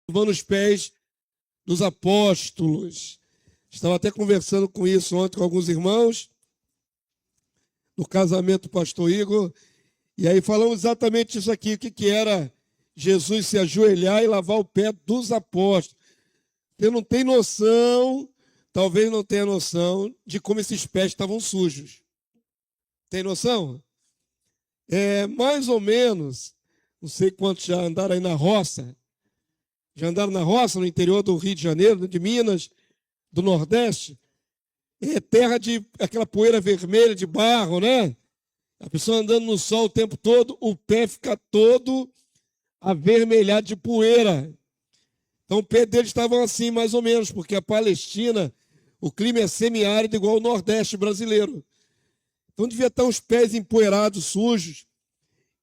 lavando os pés dos apóstolos. Estava até conversando com isso ontem com alguns irmãos, no casamento do pastor Igor, e aí falamos exatamente isso aqui, o que era Jesus se ajoelhar e lavar o pé dos apóstolos. Você não tem noção, talvez não tenha noção, de como esses pés estavam sujos. Tem noção? É mais ou menos, não sei quantos já andaram aí na roça, já andaram na roça, no interior do Rio de Janeiro, de Minas, do Nordeste. É terra de aquela poeira vermelha de barro, né? A pessoa andando no sol o tempo todo, o pé fica todo avermelhado de poeira. Então o pé deles estavam assim, mais ou menos, porque a Palestina, o clima é semiárido igual ao Nordeste brasileiro. Então devia estar os pés empoeirados, sujos.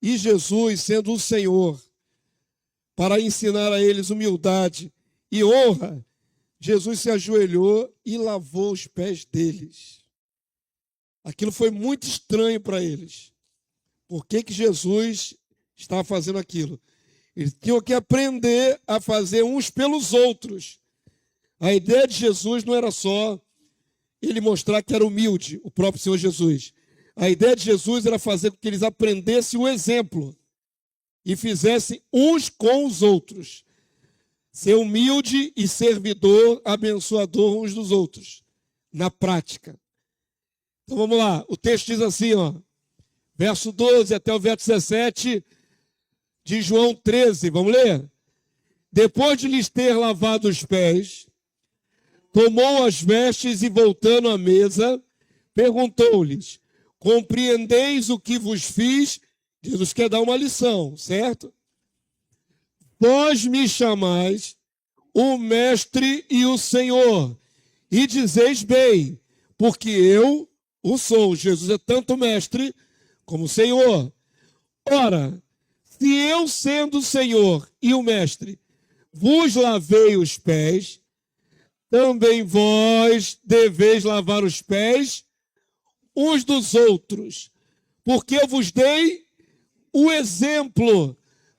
E Jesus, sendo o Senhor, para ensinar a eles humildade e honra, Jesus se ajoelhou e lavou os pés deles. Aquilo foi muito estranho para eles. Por que Jesus estava fazendo aquilo? Eles tinham que aprender a fazer uns pelos outros. A ideia de Jesus não era só ele mostrar que era humilde, o próprio Senhor Jesus. A ideia de Jesus era fazer com que eles aprendessem o exemplo e fizessem uns com os outros. Ser humilde e servidor, abençoador uns dos outros, na prática. Então vamos lá, o texto diz assim, ó, verso 12 até o verso 17 de João 13, vamos ler? Depois de lhes ter lavado os pés, tomou as vestes e, voltando à mesa, perguntou-lhes: compreendeis o que vos fiz? Jesus quer dar uma lição, certo? Vós me chamais o Mestre e o Senhor, e dizeis bem, porque eu o sou. Jesus é tanto Mestre como Senhor. Ora, se eu, sendo o Senhor e o Mestre, vos lavei os pés, também vós deveis lavar os pés uns dos outros, porque eu vos dei o exemplo,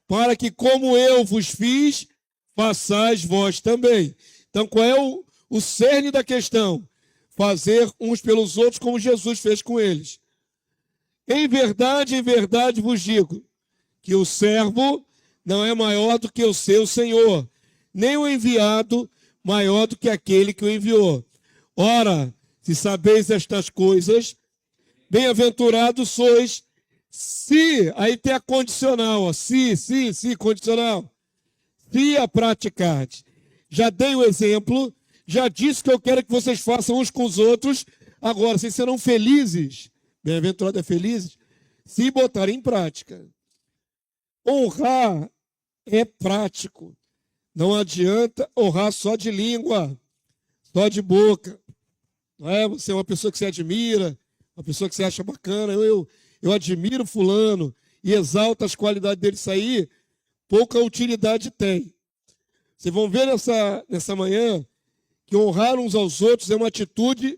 para que, como eu vos fiz, façais vós também. Então, qual é o cerne da questão? Fazer uns pelos outros como Jesus fez com eles. Em verdade vos digo, que o servo não é maior do que o seu senhor, nem o enviado maior do que aquele que o enviou. Ora, se sabeis estas coisas, bem-aventurados sois, se, aí tem a condicional, ó, se, condicional, se a praticardes. Já dei o exemplo, já disse que eu quero que vocês façam uns com os outros, agora, vocês serão felizes, bem-aventurados é felizes, se botarem em prática. Honrar é prático. Não adianta honrar só de língua, só de boca. Não é? Você é uma pessoa que você admira, uma pessoa que você acha bacana. Eu admiro fulano e exalto as qualidades dele. Isso aí, pouca utilidade tem. Vocês vão ver nessa manhã que honrar uns aos outros é uma atitude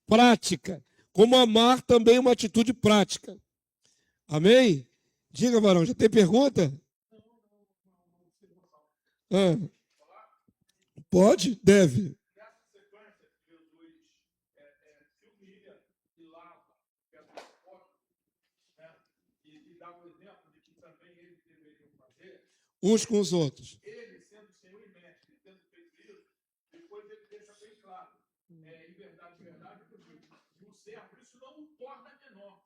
prática. Como amar também é uma atitude prática. Amém? Diga, varão, já tem pergunta? Ah, pode? Deve. Uns com os outros. Ele, sendo Senhor e Mestre, tendo feito isso, depois ele deixa bem claro. Em verdade, o servo, isso não o torna menor.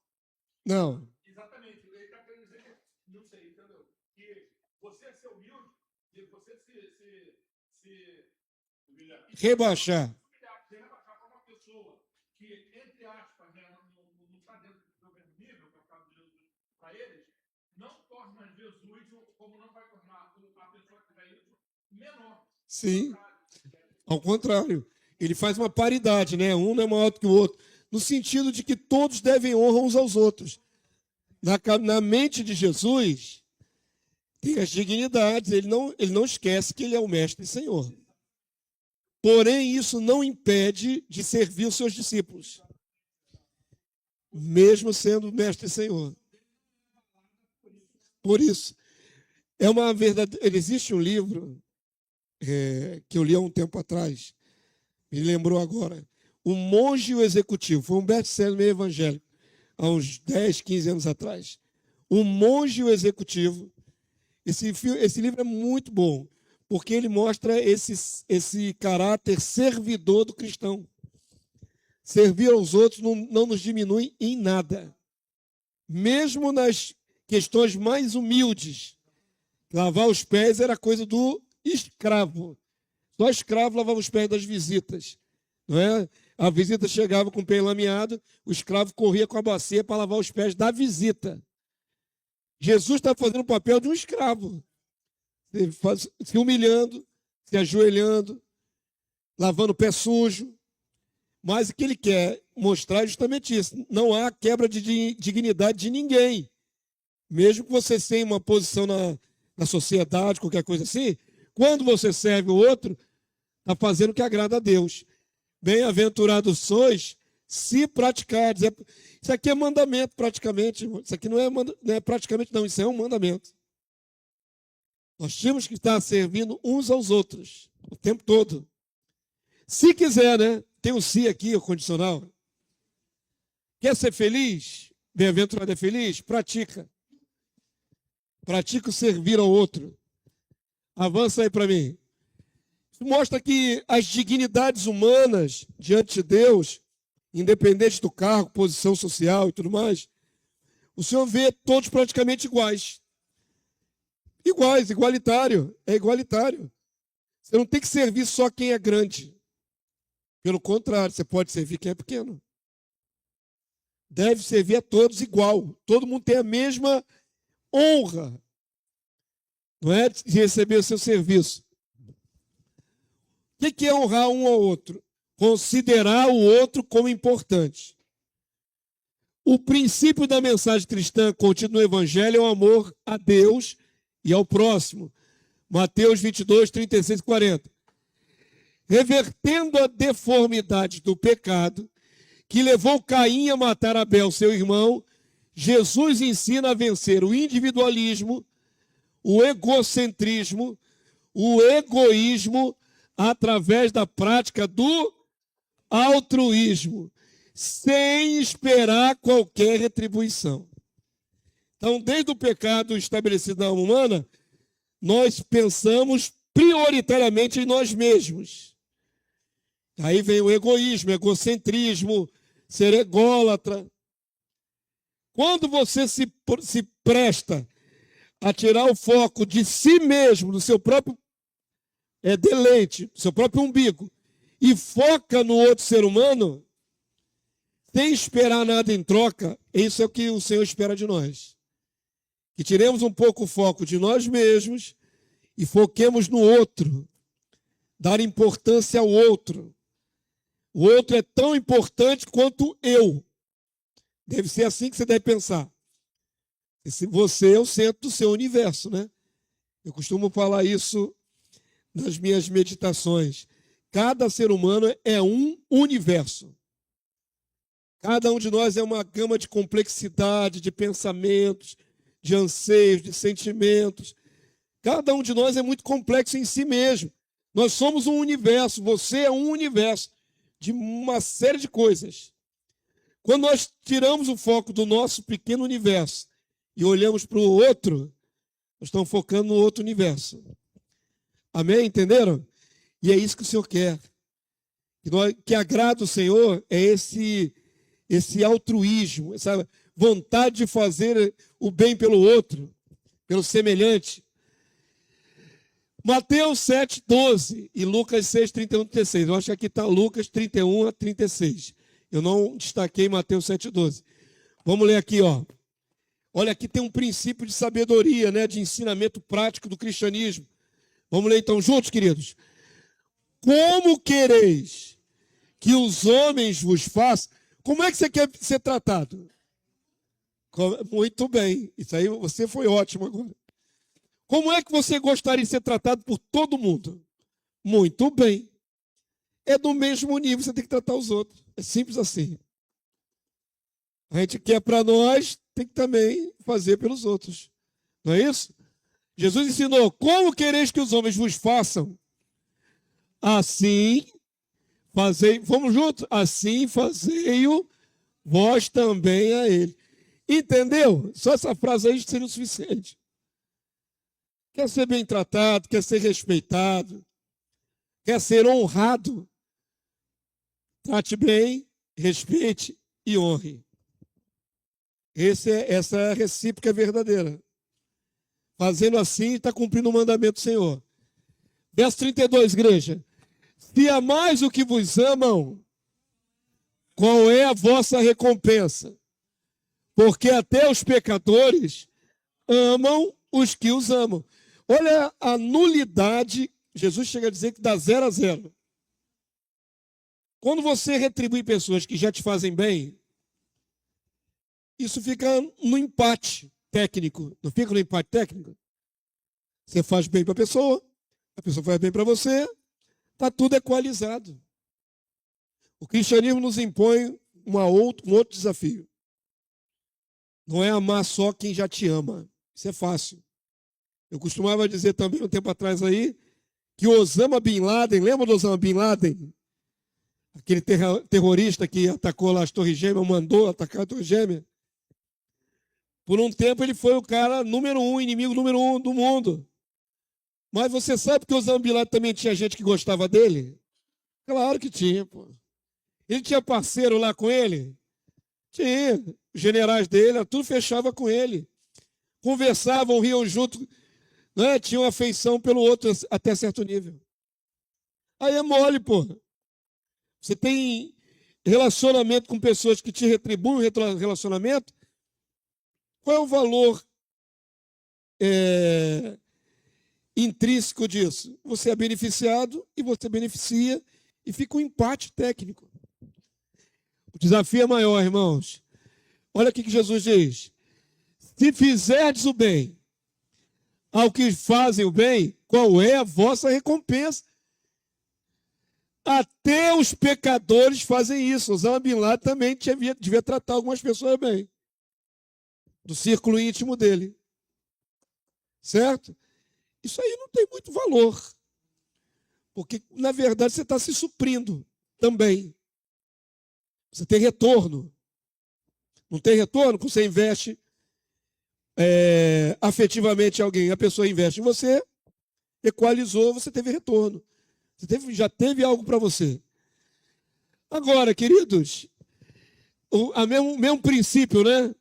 Não. Exatamente. Ele está querendo dizer que, não sei, entendeu? Que você ser humilde, e você se rebaixar. Se rebaixar para uma pessoa que, entre aspas, né, não está dentro do mesmo nível, para o Jesus, para eles, não torna Jesus, como não vai tornar a pessoa que vai isso, menor. Sim. Ao contrário. Ele faz uma paridade, né? Um não é maior do que o outro. No sentido de que todos devem honrar uns aos outros. Na mente de Jesus, tem as dignidades. Ele não esquece que ele é o Mestre e Senhor. Porém, isso não impede de servir os seus discípulos. Mesmo sendo Mestre e Senhor. Por isso, é uma verdade. Existe um livro que eu li há um tempo atrás, me lembrou agora. O Monge e o Executivo. Foi um best-seller meio evangélico, há uns 10, 15 anos atrás. O Monge e o Executivo. Esse livro é muito bom, porque ele mostra esse caráter servidor do cristão. Servir aos outros não nos diminui em nada. Mesmo nas questões mais humildes. Lavar os pés era coisa do escravo. Só escravo lavava os pés das visitas. Não é? A visita chegava com o pé enlameado, o escravo corria com a bacia para lavar os pés da visita. Jesus está fazendo o papel de um escravo. Se humilhando, se ajoelhando, lavando o pé sujo. Mas o que ele quer mostrar é justamente isso. Não há quebra de dignidade de ninguém. Mesmo que você tenha uma posição na sociedade, qualquer coisa assim, quando você serve o outro, está fazendo o que agrada a Deus. Bem-aventurados sois se praticardes. Isso aqui é mandamento praticamente. Isso aqui não é praticamente não, isso é um mandamento. Nós temos que estar servindo uns aos outros o tempo todo. Se quiser, né? Tem um se aqui, o condicional. Quer ser feliz? Bem-aventurado é feliz? Pratica. Pratica o servir ao outro. Avança aí para mim. Isso mostra que as dignidades humanas diante de Deus, independente do cargo, posição social e tudo mais, o Senhor vê todos praticamente iguais. Iguais, igualitário. É igualitário. Você não tem que servir só quem é grande. Pelo contrário, você pode servir quem é pequeno. Deve servir a todos igual. Todo mundo tem a mesma honra, não é, de receber o seu serviço. O que é honrar um ao outro? Considerar o outro como importante. O princípio da mensagem cristã contida no Evangelho é o amor a Deus e ao próximo. Mateus 22, 36 e 40. Revertendo a deformidade do pecado que levou Caim a matar Abel, seu irmão, Jesus ensina a vencer o individualismo, o egocentrismo, o egoísmo, através da prática do altruísmo, sem esperar qualquer retribuição. Então, desde o pecado estabelecido na alma humana, nós pensamos prioritariamente em nós mesmos. Aí vem o egoísmo, egocentrismo, ser ególatra. Quando você se presta a tirar o foco de si mesmo, do seu próprio deleite, do seu próprio umbigo, e foca no outro ser humano, sem esperar nada em troca, isso é o que o Senhor espera de nós. Que tiremos um pouco o foco de nós mesmos e foquemos no outro, dar importância ao outro. O outro é tão importante quanto eu. Deve ser assim que você deve pensar. Você é o centro do seu universo, né? Eu costumo falar isso nas minhas meditações. Cada ser humano é um universo. Cada um de nós é uma gama de complexidade, de pensamentos, de anseios, de sentimentos. Cada um de nós é muito complexo em si mesmo. Nós somos um universo, você é um universo de uma série de coisas. Quando nós tiramos o foco do nosso pequeno universo e olhamos para o outro, nós estamos focando no outro universo. Amém? Entenderam? E é isso que o Senhor quer. Que agrada o Senhor é esse altruísmo, essa vontade de fazer o bem pelo outro, pelo semelhante. Mateus 7, 12 e Lucas 6, 31 e 36. Eu acho que aqui está Lucas 31 a 36. Eu não destaquei Mateus 7, 12. Vamos ler aqui, ó. Olha, aqui tem um princípio de sabedoria, né, de ensinamento prático do cristianismo. Vamos ler então juntos, queridos. Como quereis que os homens vos façam? Como é que você quer ser tratado? Muito bem. Isso aí você foi ótimo agora. Como é que você gostaria de ser tratado por todo mundo? Muito bem. É do mesmo nível, você tem que tratar os outros. É simples assim. A gente quer para nós, tem que também fazer pelos outros. Não é isso? Jesus ensinou, como quereis que os homens vos façam? Assim fazei, vamos juntos? Assim fazei-o vós também a ele. Entendeu? Só essa frase aí seria o suficiente. Quer ser bem tratado, quer ser respeitado, quer ser honrado. Trate bem, respeite e honre. Essa é a recíproca verdadeira. Fazendo assim, está cumprindo o mandamento do Senhor. Verso 32, igreja. Se amais o que vos amam, qual é a vossa recompensa? Porque até os pecadores amam os que os amam. Olha a nulidade. Jesus chega a dizer que dá 0 a 0. Quando você retribui pessoas que já te fazem bem, isso fica no empate técnico. Não fica no empate técnico? Você faz bem para a pessoa faz bem para você, está tudo equalizado. O cristianismo nos impõe um outro desafio. Não é amar só quem já te ama. Isso é fácil. Eu costumava dizer também, um tempo atrás aí, que Osama Bin Laden, lembra do Osama Bin Laden? Aquele terrorista que atacou lá as Torres Gêmeas, mandou atacar a Torre Gêmea. Por um tempo ele foi o cara número 1, inimigo número 1 do mundo. Mas você sabe que o Osama Bin Laden também tinha gente que gostava dele? Claro que tinha, pô. Ele tinha parceiro lá com ele? Tinha. Os generais dele, tudo fechava com ele. Conversavam, riam junto, né? Tinham afeição pelo outro até certo nível. Aí é mole, pô. Você tem relacionamento com pessoas que te retribuem o relacionamento? Qual é o valor intrínseco disso? Você é beneficiado e você beneficia e fica um empate técnico. O desafio é maior, irmãos. Olha o que Jesus diz. Se fizerdes o bem ao que fazem o bem, qual é a vossa recompensa? Até os pecadores fazem isso. Osama Bin Laden também devia tratar algumas pessoas bem. Do círculo íntimo dele. Certo? Isso aí não tem muito valor. Porque, na verdade, você está se suprindo também. Você tem retorno. Não tem retorno quando você investe afetivamente em alguém. A pessoa investe em você, equalizou, você teve retorno. Já teve algo para você. Agora, queridos, o mesmo princípio, né?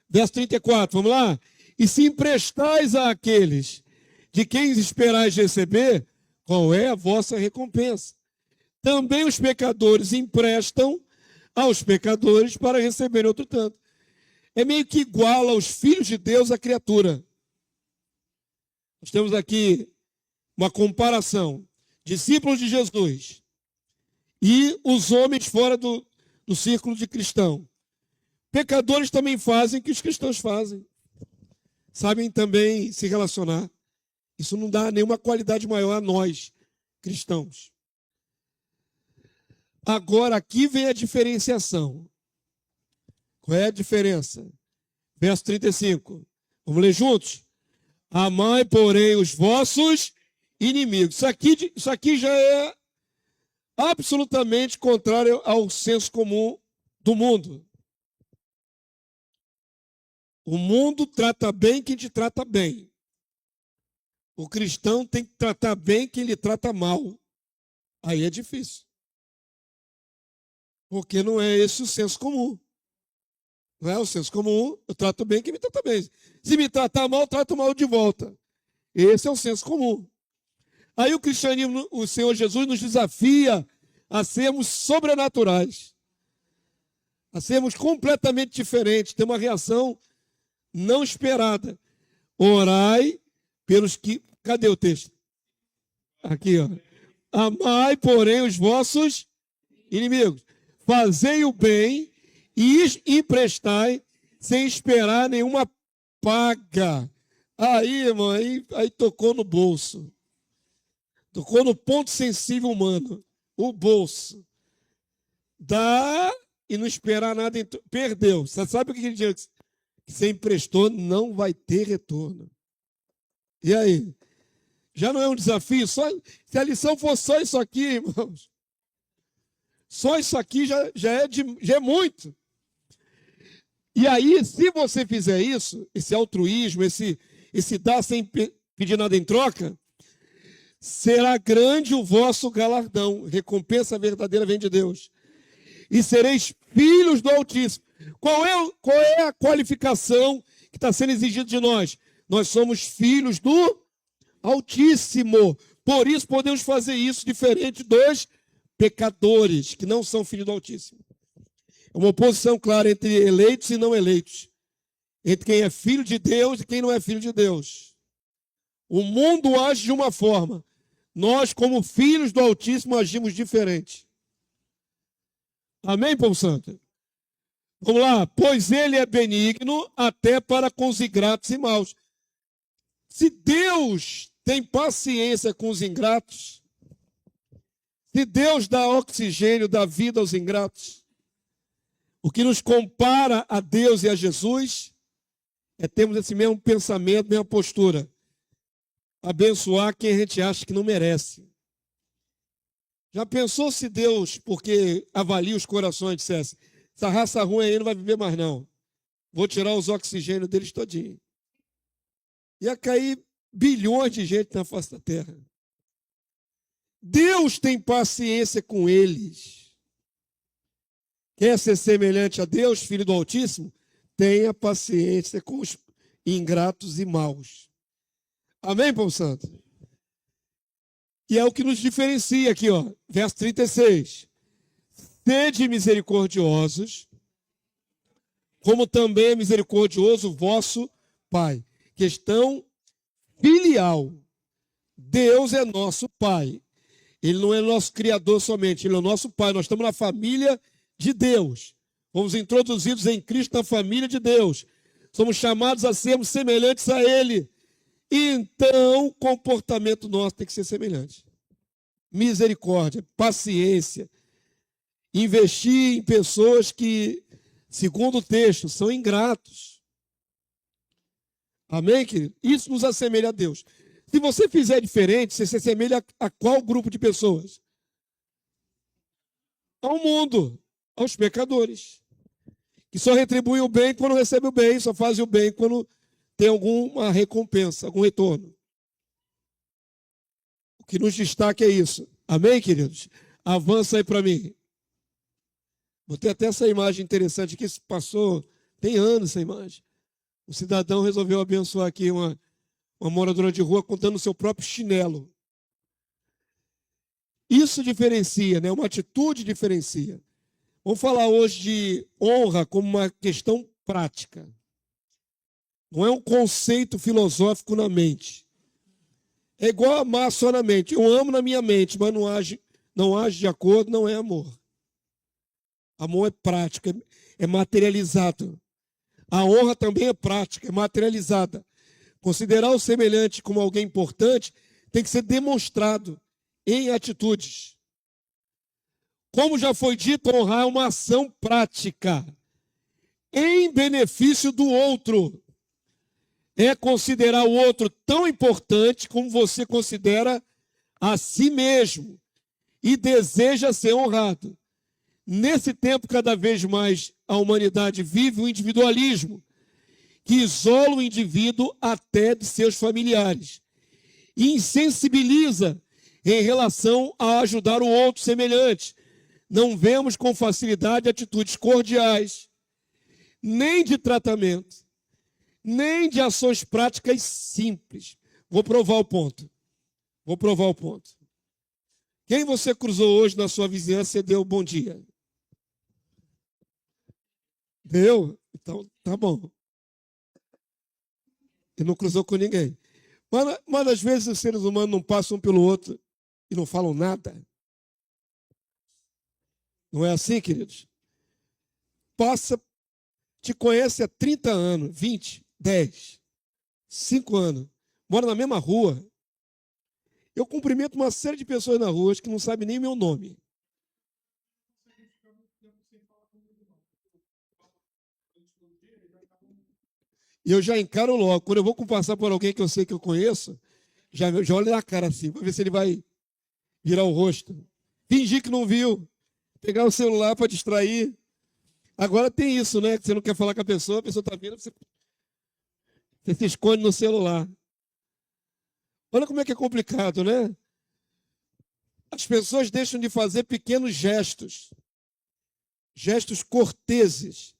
Verso 34, vamos lá? E se emprestais àqueles de quem esperais receber, qual é a vossa recompensa? Também os pecadores emprestam aos pecadores para receberem outro tanto. É meio que igual aos filhos de Deus à criatura. Nós temos aqui uma comparação. Discípulos de Jesus e os homens fora do círculo de cristão. Pecadores também fazem o que os cristãos fazem. Sabem também se relacionar. Isso não dá nenhuma qualidade maior a nós, cristãos. Agora, aqui vem a diferenciação. Qual é a diferença? Verso 35. Vamos ler juntos? Amai, porém, os vossos inimigos. Isso aqui já é absolutamente contrário ao senso comum do mundo. O mundo trata bem quem te trata bem. O cristão tem que tratar bem quem lhe trata mal. Aí é difícil. Porque não é esse o senso comum. Não é o senso comum, eu trato bem quem me trata bem. Se me tratar mal, eu trato mal de volta. Esse é o senso comum. Aí o cristianismo, o Senhor Jesus nos desafia a sermos sobrenaturais. A sermos completamente diferentes. Ter uma reação não esperada. Orai pelos que... Cadê o texto? Aqui, ó. Amai, porém, os vossos inimigos. Fazei o bem e emprestai sem esperar nenhuma paga. Aí, irmão, aí tocou no bolso. Tocou no ponto sensível humano. O bolso. Dá e não esperar nada. Perdeu. Você sabe o que ele diz? Que você emprestou, não vai ter retorno. E aí? Já não é um desafio? Se a lição for só isso aqui, irmãos, só isso aqui já é muito. E aí, se você fizer isso, esse altruísmo, esse dar sem pedir nada em troca, será grande o vosso galardão. Recompensa verdadeira vem de Deus. E sereis filhos do Altíssimo. Qual é a qualificação que está sendo exigida de nós? Nós somos filhos do Altíssimo. Por isso podemos fazer isso diferente dos pecadores, que não são filhos do Altíssimo. É uma oposição clara entre eleitos e não eleitos. Entre quem é filho de Deus e quem não é filho de Deus. O mundo age de uma forma. Nós, como filhos do Altíssimo, agimos diferente. Amém, povo santo? Vamos lá. Pois ele é benigno até para com os ingratos e maus. Se Deus tem paciência com os ingratos, se Deus dá oxigênio, dá vida aos ingratos, o que nos compara a Deus e a Jesus é termos esse mesmo pensamento, mesma postura. Abençoar quem a gente acha que não merece. Já pensou se Deus, porque avalia os corações, dissesse: essa raça ruim aí não vai viver mais não. Vou tirar os oxigênios deles todinho. Ia cair bilhões de gente na face da terra. Deus tem paciência com eles. Quer ser semelhante a Deus, filho do Altíssimo? Tenha paciência com os ingratos e maus. Amém, povo santo? E é o que nos diferencia aqui, ó, verso 36. Sede misericordiosos, como também é misericordioso o vosso Pai. Questão filial. Deus é nosso Pai. Ele não é nosso Criador somente, Ele é o nosso Pai. Nós estamos na família de Deus. Fomos introduzidos em Cristo na família de Deus. Somos chamados a sermos semelhantes a Ele. Então, o comportamento nosso tem que ser semelhante. Misericórdia, paciência. Investir em pessoas que, segundo o texto, são ingratos. Amém, querido? Isso nos assemelha a Deus. Se você fizer diferente, você se assemelha a qual grupo de pessoas? Ao mundo, aos pecadores. Que só retribuem o bem quando recebem o bem, só fazem o bem quando tem alguma recompensa, algum retorno. O que nos destaca é isso. Amém, queridos? Avança aí para mim. Botei até essa imagem interessante aqui, se passou, tem anos essa imagem. Um cidadão resolveu abençoar aqui uma moradora de rua contando o seu próprio chinelo. Isso diferencia, né? Uma atitude diferencia. Vamos falar hoje de honra como uma questão prática. Não é um conceito filosófico na mente. É igual amar só na mente. Eu amo na minha mente, mas não age de acordo, não é amor. Amor é prático, é materializado. A honra também é prática, é materializada. Considerar o semelhante como alguém importante tem que ser demonstrado em atitudes. Como já foi dito, honrar é uma ação prática em benefício do outro. É considerar o outro tão importante como você considera a si mesmo e deseja ser honrado. Nesse tempo, cada vez mais, a humanidade vive o individualismo, que isola o indivíduo até de seus familiares e insensibiliza em relação a ajudar o outro semelhante. Não vemos com facilidade atitudes cordiais, nem de tratamento, nem de ações práticas simples. Vou provar o ponto. Quem você cruzou hoje na sua vizinhança e deu bom dia? Deu? Então, tá bom. E não cruzou com ninguém. Mas às vezes os seres humanos não passam um pelo outro e não falam nada. Não é assim, queridos? Te conhece há 30 anos, 20, 10, 5 anos. Mora na mesma rua. Eu cumprimento uma série de pessoas na rua que não sabem nem meu nome. E eu já encaro logo. Quando eu vou passar por alguém que eu sei que eu conheço, Já olha na cara assim, para ver se ele vai virar o rosto. Fingir que não viu. Pegar o celular para distrair. Agora tem isso, né? Que você não quer falar com a pessoa está vindo, você se esconde no celular. Olha como é que é complicado, né? As pessoas deixam de fazer pequenos gestos. Gestos corteses.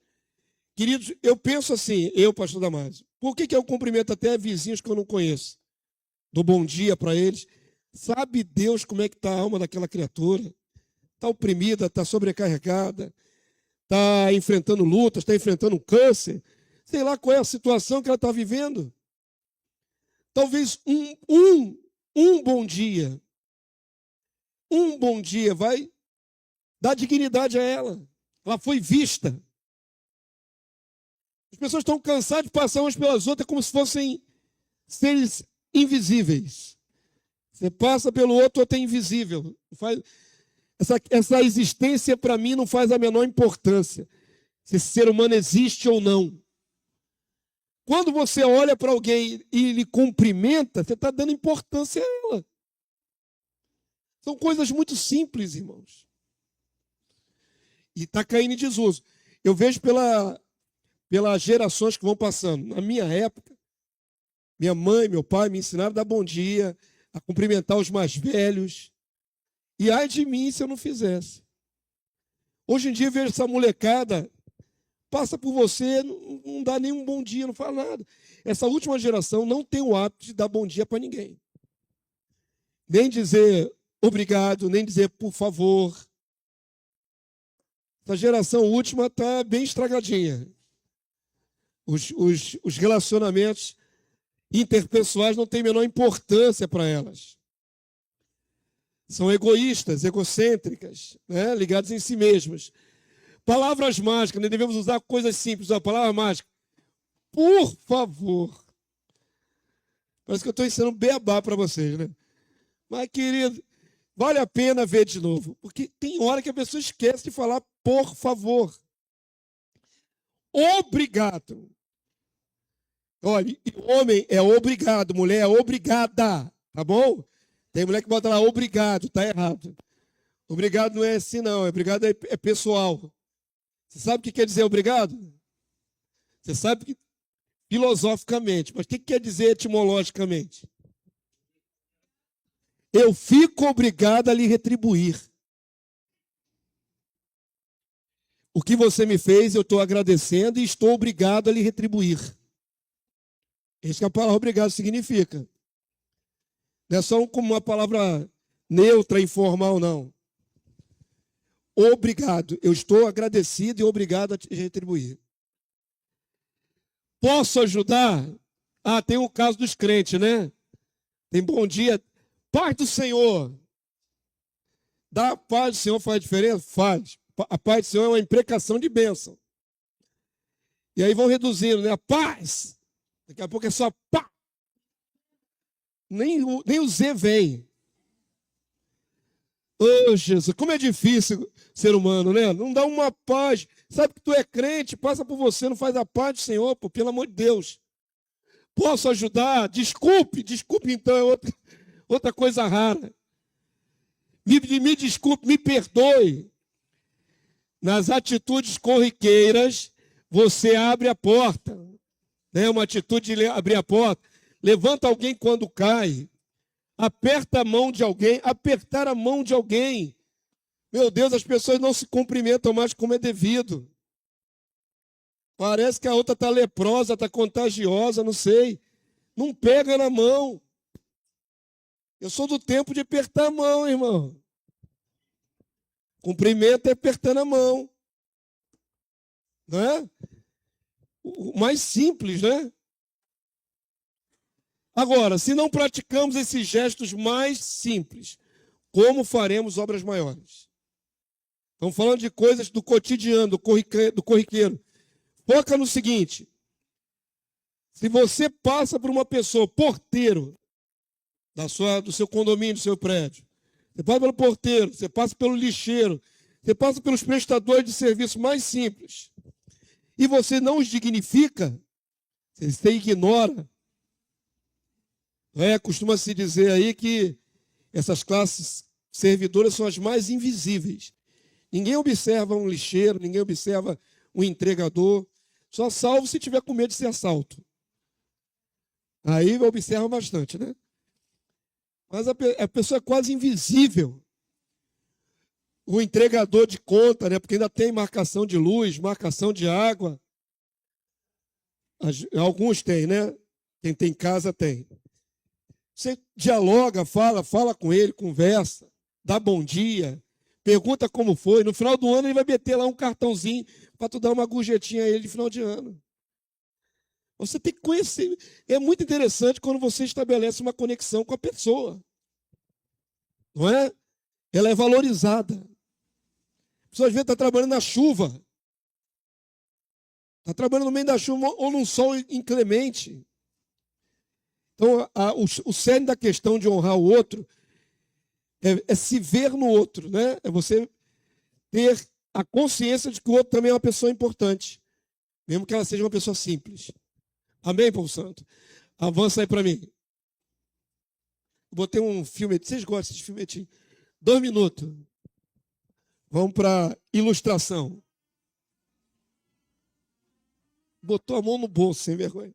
Queridos, eu penso assim, pastor Damásio, por que eu cumprimento até vizinhos que eu não conheço? Dou bom dia para eles. Sabe Deus como é que está a alma daquela criatura? Está oprimida, está sobrecarregada, está enfrentando lutas, está enfrentando um câncer. Sei lá qual é a situação que ela está vivendo. Talvez um bom dia. Um bom dia vai dar dignidade a ela. Ela foi vista. As pessoas estão cansadas de passar umas pelas outras como se fossem seres invisíveis. Você passa pelo outro é invisível. Essa existência, para mim, não faz a menor importância. Se esse ser humano existe ou não. Quando você olha para alguém e lhe cumprimenta, você está dando importância a ela. São coisas muito simples, irmãos. E está caindo em desuso. Eu vejo pelas gerações que vão passando. Na minha época, minha mãe, meu pai me ensinaram a dar bom dia, a cumprimentar os mais velhos. E ai de mim se eu não fizesse. Hoje em dia eu vejo essa molecada, passa por você, não dá nenhum bom dia, não fala nada. Essa última geração não tem o hábito de dar bom dia para ninguém. Nem dizer obrigado, nem dizer por favor. Essa geração última está bem estragadinha. Os relacionamentos interpessoais não têm a menor importância para elas. São egoístas, egocêntricas, né? Ligadas em si mesmas. Palavras mágicas, né? Devemos usar coisas simples. A palavra mágica. Por favor. Parece que eu estou ensinando beabá para vocês, né? Mas, querido, vale a pena ver de novo. Porque tem hora que a pessoa esquece de falar por favor. Obrigado. Olha, homem é obrigado, mulher é obrigada, tá bom? Tem mulher que bota lá obrigado, tá errado. Obrigado não é assim não, obrigado é pessoal. Você sabe o que quer dizer obrigado? Você sabe que, filosoficamente, mas o que quer dizer etimologicamente? Eu fico obrigado a lhe retribuir. O que você me fez, eu estou agradecendo e estou obrigado a lhe retribuir. É isso que a palavra obrigado significa. Não é só como uma palavra neutra, informal, não. Obrigado. Eu estou agradecido e obrigado a te retribuir. Posso ajudar? Ah, tem o caso dos crentes, né? Tem bom dia. Paz do Senhor. Dar a paz do Senhor faz diferença? Faz. A paz do Senhor é uma imprecação de bênção. E aí vão reduzindo, né? A paz. Daqui a pouco é só pá. Nem o Z vem. Oh, Jesus, como é difícil ser humano, né? Não dá uma paz. Sabe que tu é crente, passa por você, não faz a paz do Senhor, pô, pelo amor de Deus. Posso ajudar? Desculpe então, é outra coisa rara. Me desculpe, me perdoe. Nas atitudes corriqueiras, você abre a porta. Né? Uma atitude de abrir a porta. Levanta alguém quando cai. Aperta a mão de alguém. Apertar a mão de alguém. Meu Deus, as pessoas não se cumprimentam mais como é devido. Parece que a outra está leprosa, está contagiosa, não sei. Não pega na mão. Eu sou do tempo de apertar a mão, irmão. Cumprimento é apertando a mão. Não é? O mais simples, né? Agora, se não praticamos esses gestos mais simples, como faremos obras maiores? Estamos falando de coisas do cotidiano, do corriqueiro. Foca no seguinte. Se você passa por uma pessoa, porteiro, do seu condomínio, do seu prédio, você passa pelo porteiro, você passa pelo lixeiro, você passa pelos prestadores de serviço mais simples, e você não os dignifica, você ignora, Costuma-se dizer aí que essas classes servidoras são as mais invisíveis. Ninguém observa um lixeiro, ninguém observa um entregador, só salvo se tiver com medo de ser assalto. Aí observa bastante, né? Mas a pessoa é quase invisível. O entregador de conta, né? Porque ainda tem marcação de luz, marcação de água. Alguns têm, né? Quem tem casa tem. Você dialoga, fala com ele, conversa, dá bom dia, pergunta como foi. No final do ano ele vai meter lá um cartãozinho para tu dar uma gorjetinha a ele de final de ano. Você tem que conhecer. É muito interessante quando você estabelece uma conexão com a pessoa. Não é? Ela é valorizada. A pessoa às vezes está trabalhando na chuva. Está trabalhando no meio da chuva ou num sol inclemente. Então, o cerne da questão de honrar o outro é se ver no outro, né? É você ter a consciência de que o outro também é uma pessoa importante, mesmo que ela seja uma pessoa simples. Amém, povo santo? Avança aí para mim. Botei um filme, vocês gostam de filmetinho? 2 minutos. Vamos para ilustração. Botou a mão no bolso, sem vergonha.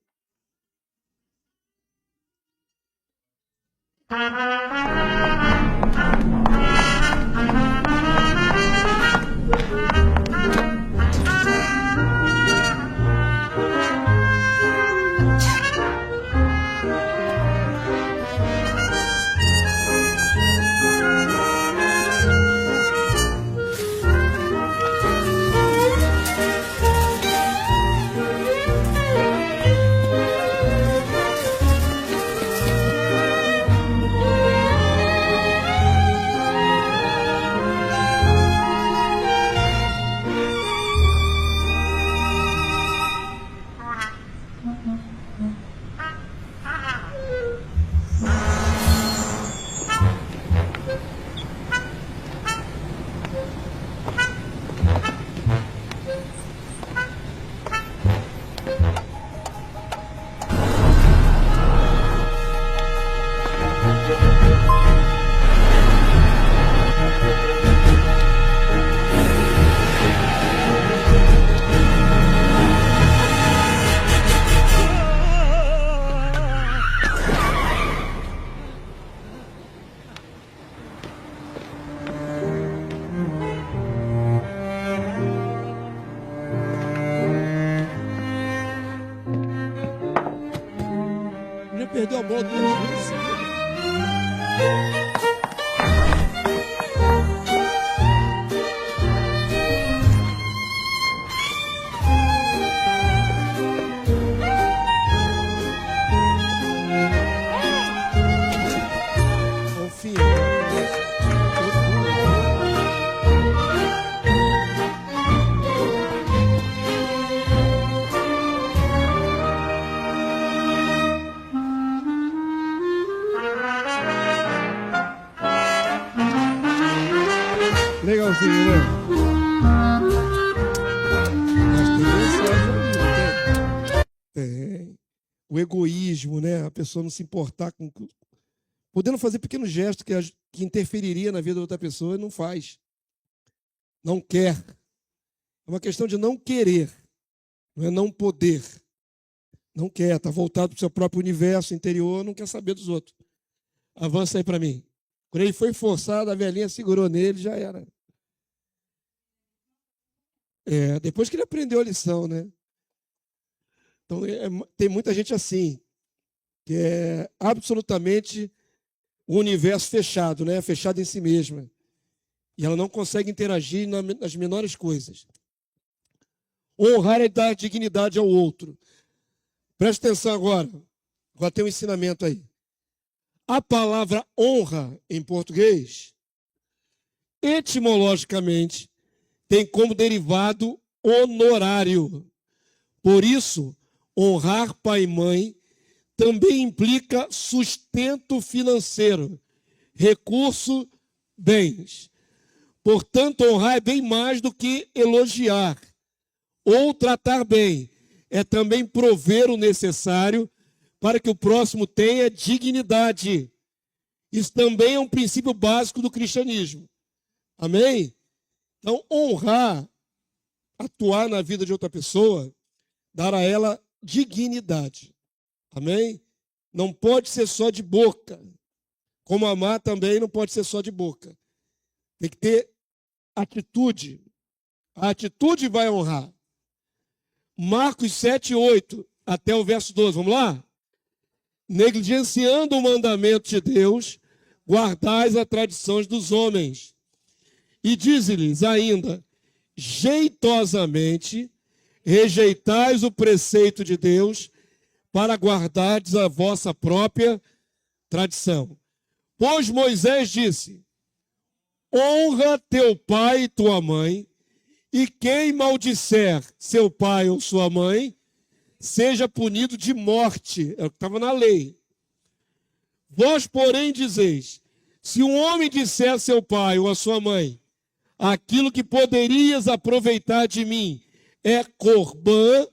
Perdeu a bola 2 vezes. Confia. Legalzinho, né? Mas tem o egoísmo, né? A pessoa não se importar com... Podendo fazer pequenos gestos que interferiria na vida da outra pessoa e não faz. Não quer. É uma questão de não querer. Não é não poder. Não quer. Está voltado para o seu próprio universo interior, não quer saber dos outros. Avança aí para mim. Quando ele foi forçado, a velhinha segurou nele, já era. Depois que ele aprendeu a lição, né? Então, tem muita gente assim, que é absolutamente um universo fechado, né? Fechado em si mesma. E ela não consegue interagir nas menores coisas. Honrar é dar dignidade ao outro. Presta atenção agora. Agora tem um ensinamento aí. A palavra honra, em português, etimologicamente, tem como derivado honorário. Por isso, honrar pai e mãe também implica sustento financeiro, recurso, bens. Portanto, honrar é bem mais do que elogiar ou tratar bem. É também prover o necessário para que o próximo tenha dignidade. Isso também é um princípio básico do cristianismo. Amém? Então, honrar, atuar na vida de outra pessoa, dar a ela dignidade. Amém? Não pode ser só de boca. Como amar também não pode ser só de boca. Tem que ter atitude. A atitude vai honrar. Marcos 7:8 até o verso 12. Vamos lá? Negligenciando o mandamento de Deus, guardais as tradições dos homens. E diz-lhes ainda, jeitosamente, rejeitais o preceito de Deus, para guardardes a vossa própria tradição. Pois Moisés disse, honra teu pai e tua mãe, e quem maldisser seu pai ou sua mãe, seja punido de morte. É o que estava na lei. Vós, porém, dizeis, se um homem disser a seu pai ou a sua mãe, aquilo que poderias aproveitar de mim é corbã,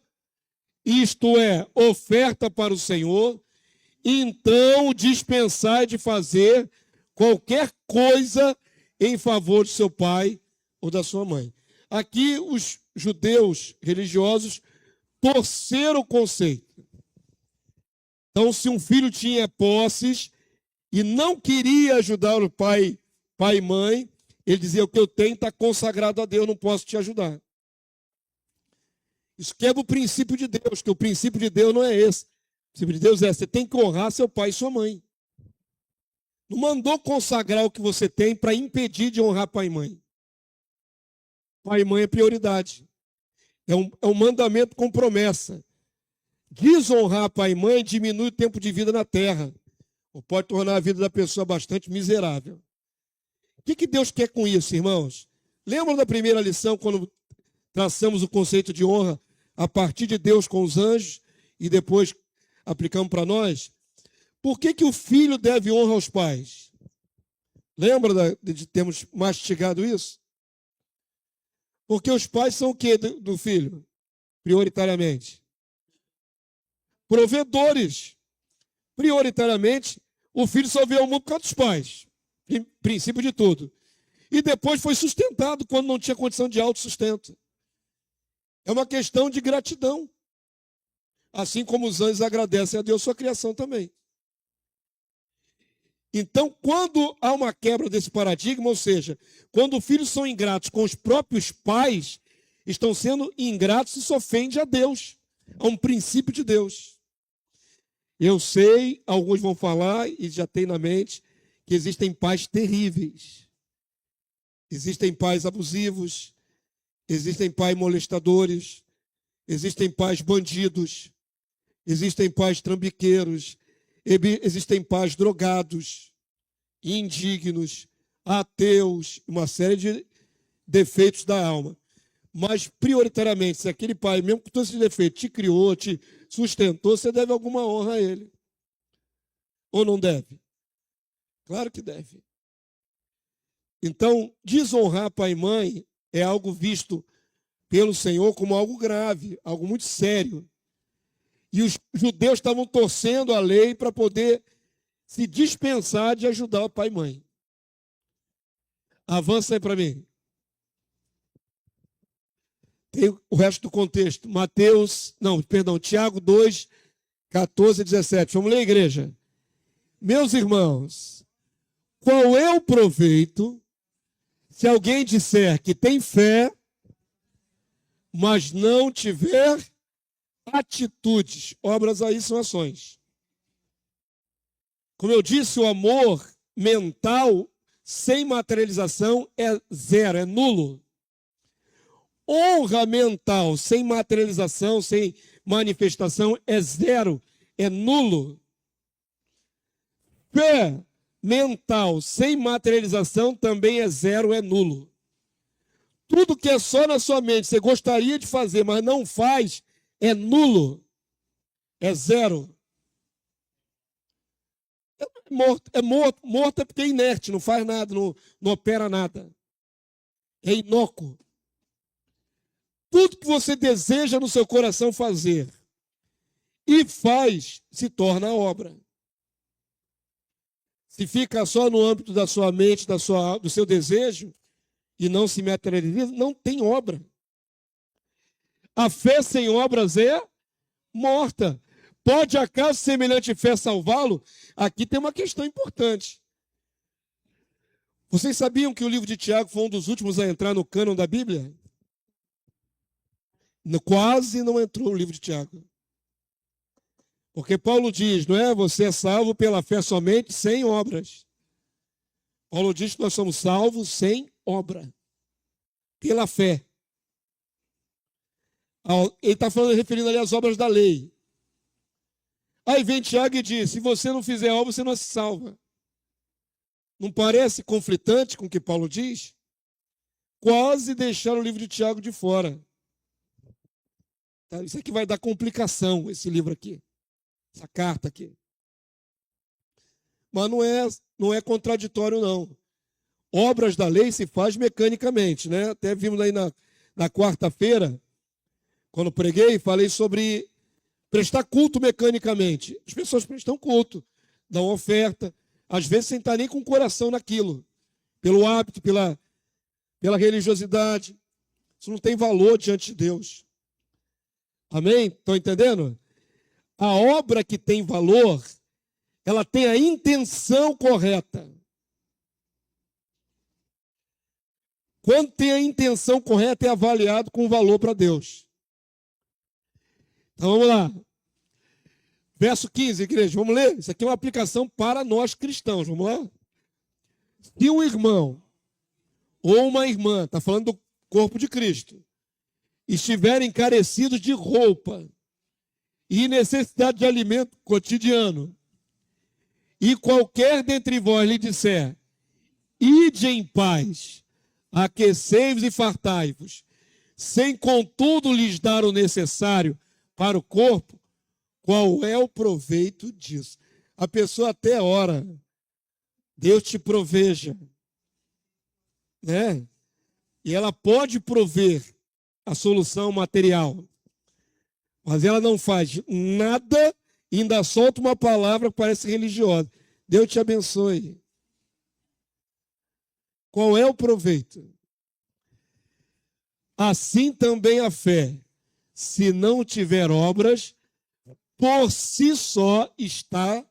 isto é, oferta para o Senhor, então dispensai de fazer qualquer coisa em favor de seu pai ou da sua mãe. Aqui os judeus religiosos torceram o conceito. Então, se um filho tinha posses e não queria ajudar o pai e mãe, ele dizia, o que eu tenho está consagrado a Deus, não posso te ajudar. Isso quebra o princípio de Deus, que o princípio de Deus não é esse. O princípio de Deus é, você tem que honrar seu pai e sua mãe. Não mandou consagrar o que você tem para impedir de honrar pai e mãe. Pai e mãe é prioridade. É um mandamento com promessa. Desonrar pai e mãe diminui o tempo de vida na terra. Ou pode tornar a vida da pessoa bastante miserável. O que Deus quer com isso, irmãos? Lembram da primeira lição, quando traçamos o conceito de honra a partir de Deus com os anjos e depois aplicamos para nós? Por que o filho deve honra aos pais? Lembra de termos mastigado isso? Porque os pais são o que do filho? Prioritariamente. Provedores. Prioritariamente, o filho só veio ao mundo por causa dos pais. Princípio de tudo. E depois foi sustentado quando não tinha condição de autossustento. É uma questão de gratidão. Assim como os anjos agradecem a Deus sua criação também. Então, quando há uma quebra desse paradigma, ou seja, quando os filhos são ingratos com os próprios pais, estão sendo ingratos e se ofende a Deus, a um princípio de Deus. Eu sei, alguns vão falar, e já tem na mente, que existem pais terríveis. Existem pais abusivos, existem pais molestadores, existem pais bandidos, existem pais trambiqueiros, existem pais drogados, indignos, ateus, uma série de defeitos da alma. Mas, prioritariamente, se aquele pai, mesmo com todos esses defeitos, te criou, te sustentou, você deve alguma honra a ele. Ou não deve? Claro que deve. Então, desonrar pai e mãe é algo visto pelo Senhor como algo grave, algo muito sério. E os judeus estavam torcendo a lei para poder se dispensar de ajudar o pai e mãe. Avança aí para mim. Tem o resto do contexto. Tiago 2, 14 e 17. Vamos ler, igreja? Meus irmãos, qual é o proveito se alguém disser que tem fé, mas não tiver atitudes? Obras aí são ações. Como eu disse, o amor mental sem materialização é zero, é nulo. Honra mental sem materialização, sem manifestação é zero, é nulo. Fé mental sem materialização também é zero, é nulo. Tudo que é só na sua mente, você gostaria de fazer, mas não faz, é nulo, é zero. Morto é porque é inerte, não faz nada, não opera nada. É inócuo. Tudo que você deseja no seu coração fazer e faz, se torna obra. Se fica só no âmbito da sua mente, do seu desejo, e não se materializa, não tem obra. A fé sem obras é morta. Pode acaso semelhante fé salvá-lo? Aqui tem uma questão importante. Vocês sabiam que o livro de Tiago foi um dos últimos a entrar no cânon da Bíblia? Quase não entrou o livro de Tiago. Porque Paulo diz, não é? Você é salvo pela fé somente, sem obras. Paulo diz que nós somos salvos sem obra. Pela fé. Ele está falando, referindo ali às obras da lei. Aí vem Tiago e diz, se você não fizer obra, você não se salva. Não parece conflitante com o que Paulo diz? Quase deixaram o livro de Tiago de fora. Tá? Isso aqui vai dar complicação, esse livro aqui. Essa carta aqui. Mas não é contraditório, não. Obras da lei se faz mecanicamente, né? Até vimos aí na quarta-feira, quando preguei, falei sobre prestar culto mecanicamente. As pessoas prestam culto, dão oferta, às vezes sem estar nem com o coração naquilo, pelo hábito, pela religiosidade. Isso não tem valor diante de Deus. Amém? Estão entendendo? A obra que tem valor, ela tem a intenção correta. Quando tem a intenção correta, é avaliado com valor para Deus. Então vamos lá. Verso 15, igreja, vamos ler? Isso aqui é uma aplicação para nós cristãos, vamos lá? Se um irmão ou uma irmã, está falando do corpo de Cristo, estiverem carecidos de roupa e necessidade de alimento cotidiano, e qualquer dentre vós lhe disser, ide em paz, aquecei-vos e fartai-vos, sem contudo lhes dar o necessário para o corpo, qual é o proveito disso? A pessoa até ora, Deus te proveja, né? E ela pode prover a solução material, mas ela não faz nada e ainda solta uma palavra que parece religiosa. Deus te abençoe. Qual é o proveito? Assim também a fé, se não tiver obras, por si só está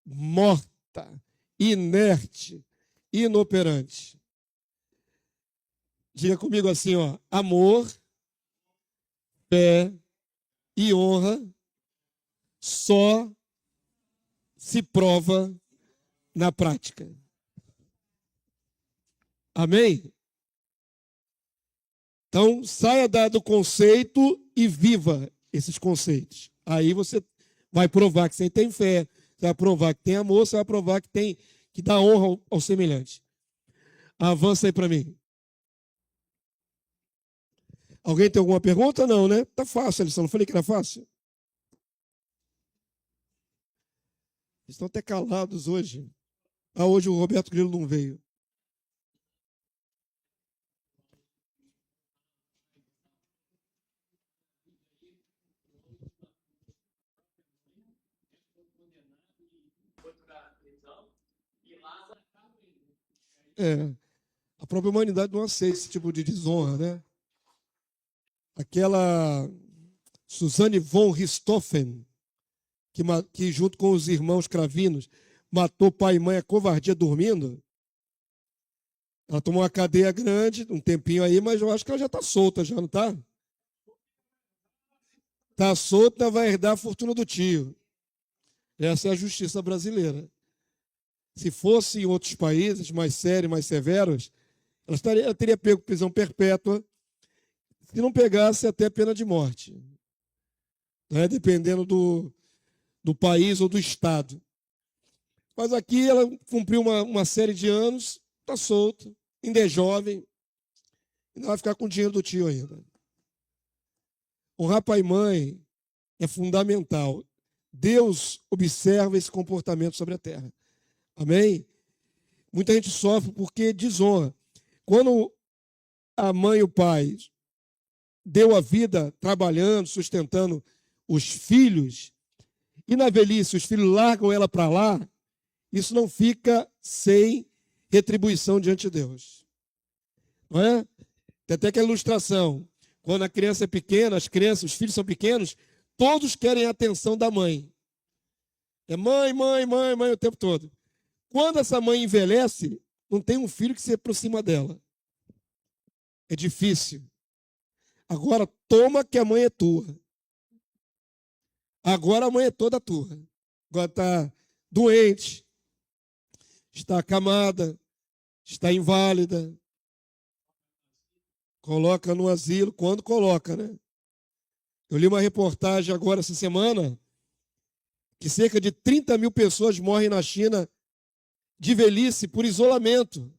morta, inerte, inoperante. Diga comigo assim, ó, amor, fé e honra só se prova na prática. Amém? Então, saia do conceito e viva esses conceitos. Aí você vai provar que você tem fé, você vai provar que tem amor, você vai provar que dá honra ao semelhante. Avança aí para mim. Alguém tem alguma pergunta? Não, né? Tá fácil a lição. Não falei que era fácil? Estão até calados hoje. Hoje o Roberto Grilo não veio. A própria humanidade não aceita esse tipo de desonra, né? Aquela Suzanne von Richthofen, que junto com os irmãos cravinos matou pai e mãe a covardia dormindo. Ela tomou uma cadeia grande, um tempinho aí, mas eu acho que ela já está solta, já não está? Está solta, vai herdar a fortuna do tio. Essa é a justiça brasileira. Se fosse em outros países mais sérios, mais severos, ela teria pego prisão perpétua, se não pegasse até pena de morte, né? Dependendo do país ou do estado. Mas aqui ela cumpriu uma série de anos, está solta, ainda é jovem, ainda vai ficar com o dinheiro do tio ainda. Honrar pai e mãe é fundamental. Deus observa esse comportamento sobre a terra. Amém? Muita gente sofre porque desonra. Quando a mãe e o pai deu a vida trabalhando, sustentando os filhos, e na velhice os filhos largam ela para lá, isso não fica sem retribuição diante de Deus. Não é? Tem até aquela ilustração. Quando a criança é pequena, os filhos são pequenos, todos querem a atenção da mãe. É mãe, mãe, mãe, mãe o tempo todo. Quando essa mãe envelhece, não tem um filho que se aproxima dela. É difícil. Agora toma que a mãe é tua. Agora a mãe é toda tua. Agora está doente, está acamada, está inválida. Coloca no asilo, quando coloca, né? Eu li uma reportagem agora essa semana que cerca de 30 mil pessoas morrem na China de velhice por isolamento.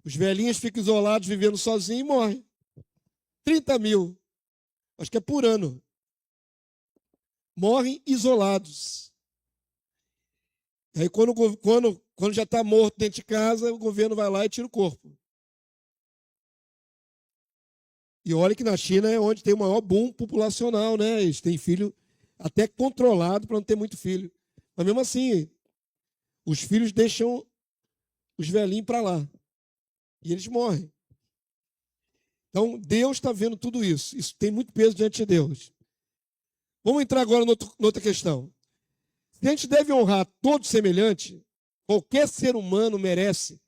Os velhinhos ficam isolados, vivendo sozinhos e morrem. 30 mil. Acho que é por ano. Morrem isolados. E aí, quando já está morto dentro de casa, o governo vai lá e tira o corpo. E olha que na China é onde tem o maior boom populacional, né? Eles têm filho até controlado para não ter muito filho. Mas mesmo assim, os filhos deixam os velhinhos para lá. E eles morrem. Então, Deus está vendo tudo isso. Isso tem muito peso diante de Deus. Vamos entrar agora noutra questão. Se a gente deve honrar todo semelhante, qualquer ser humano merece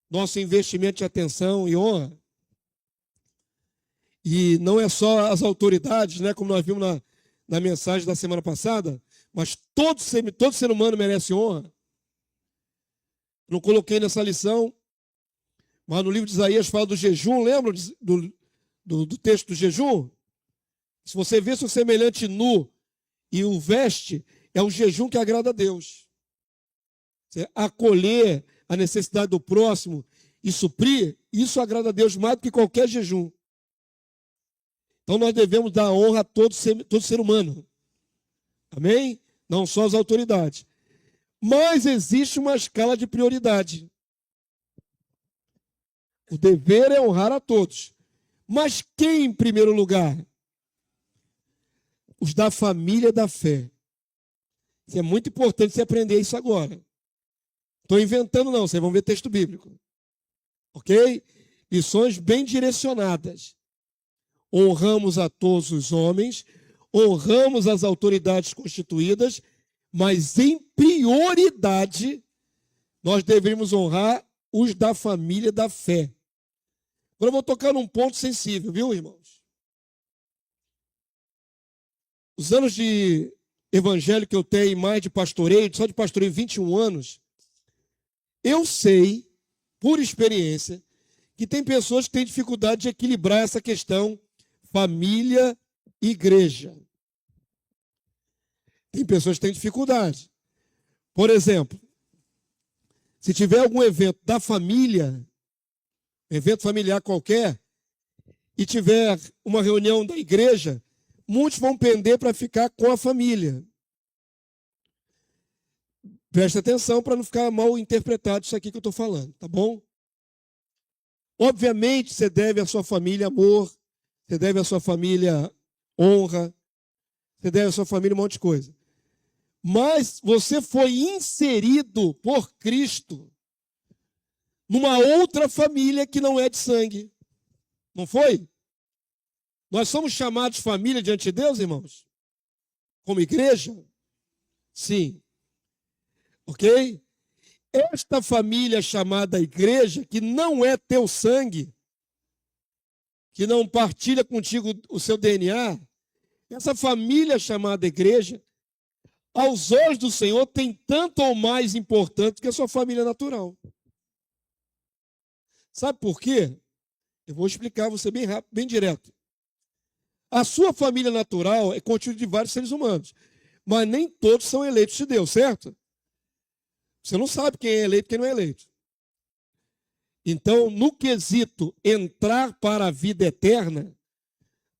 nosso investimento de atenção e honra. E não é só as autoridades, né, como nós vimos na mensagem da semana passada, mas todo ser humano merece honra. Não coloquei nessa lição, mas no livro de Isaías fala do jejum, lembra do texto do jejum? Se você vê seu semelhante nu e o veste, é um jejum que agrada a Deus. Você acolher a necessidade do próximo e suprir, isso agrada a Deus mais do que qualquer jejum. Então nós devemos dar honra a todo ser humano. Amém? Não só as autoridades. Mas existe uma escala de prioridade. O dever é honrar a todos. Mas quem em primeiro lugar? Os da família da fé. Isso é muito importante você aprender isso agora. Estou inventando não, vocês vão ver texto bíblico. Ok? Lições bem direcionadas. Honramos a todos os homens, honramos as autoridades constituídas, mas em prioridade nós devemos honrar os da família da fé. Agora eu vou tocar num ponto sensível, viu, irmãos? Os anos de evangelho que eu tenho, mais de pastoreio, só de pastoreio 21 anos, eu sei, por experiência, que tem pessoas que têm dificuldade de equilibrar essa questão família e igreja. Tem pessoas que têm dificuldade. Por exemplo, se tiver algum evento da família, evento familiar qualquer, e tiver uma reunião da igreja, muitos vão pender para ficar com a família. Preste atenção para não ficar mal interpretado isso aqui que eu estou falando, tá bom? Obviamente, você deve à sua família amor, você deve à sua família honra, você deve à sua família um monte de coisa. Mas você foi inserido por Cristo numa outra família que não é de sangue. Não foi? Nós somos chamados família diante de Deus, irmãos? Como igreja? Sim. Ok? Esta família chamada igreja, que não é teu sangue, que não partilha contigo o seu DNA, essa família chamada igreja, aos olhos do Senhor, tem tanto ou mais importante que a sua família natural. Sabe por quê? Eu vou explicar a você bem rápido, bem direto. A sua família natural é constituída de vários seres humanos, mas nem todos são eleitos de Deus, certo? Você não sabe quem é eleito e quem não é eleito. Então, no quesito entrar para a vida eterna,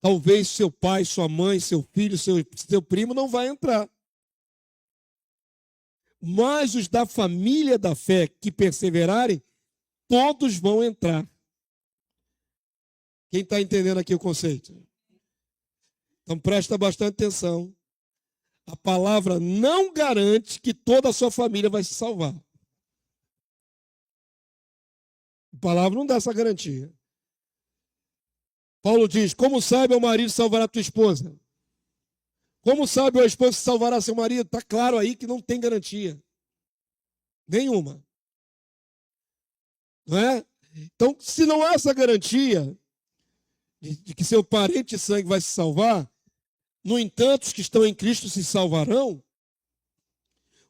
talvez seu pai, sua mãe, seu filho, seu primo não vai entrar. Mas os da família da fé que perseverarem, todos vão entrar. Quem está entendendo aqui o conceito? Então presta bastante atenção. A palavra não garante que toda a sua família vai se salvar. A palavra não dá essa garantia. Paulo diz: como sabe o marido salvará a tua esposa? Como sabe a esposa se salvará seu marido? Está claro aí que não tem garantia. Nenhuma. Não é? Então, se não há essa garantia de que seu parente de sangue vai se salvar, no entanto, os que estão em Cristo se salvarão,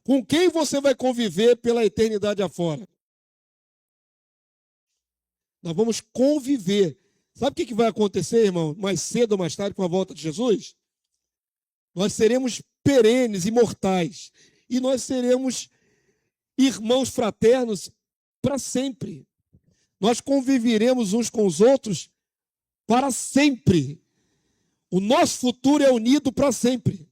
com quem você vai conviver pela eternidade afora? Nós vamos conviver. Sabe o que vai acontecer, irmão? Mais cedo ou mais tarde, com a volta de Jesus? Nós seremos perenes, imortais. E nós seremos irmãos fraternos para sempre. Nós conviveremos uns com os outros para sempre. O nosso futuro é unido para sempre.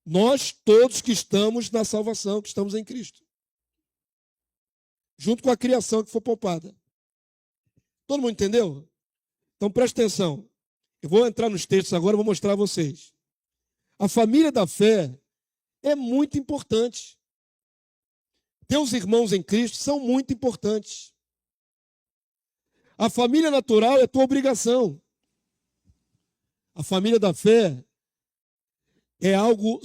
Nós todos que estamos na salvação, que estamos em Cristo. Junto com a criação que foi poupada. Todo mundo entendeu? Então preste atenção. Eu vou entrar nos textos agora e vou mostrar a vocês. A família da fé é muito importante. Teus irmãos em Cristo são muito importantes. A família natural é tua obrigação. A família da fé é algo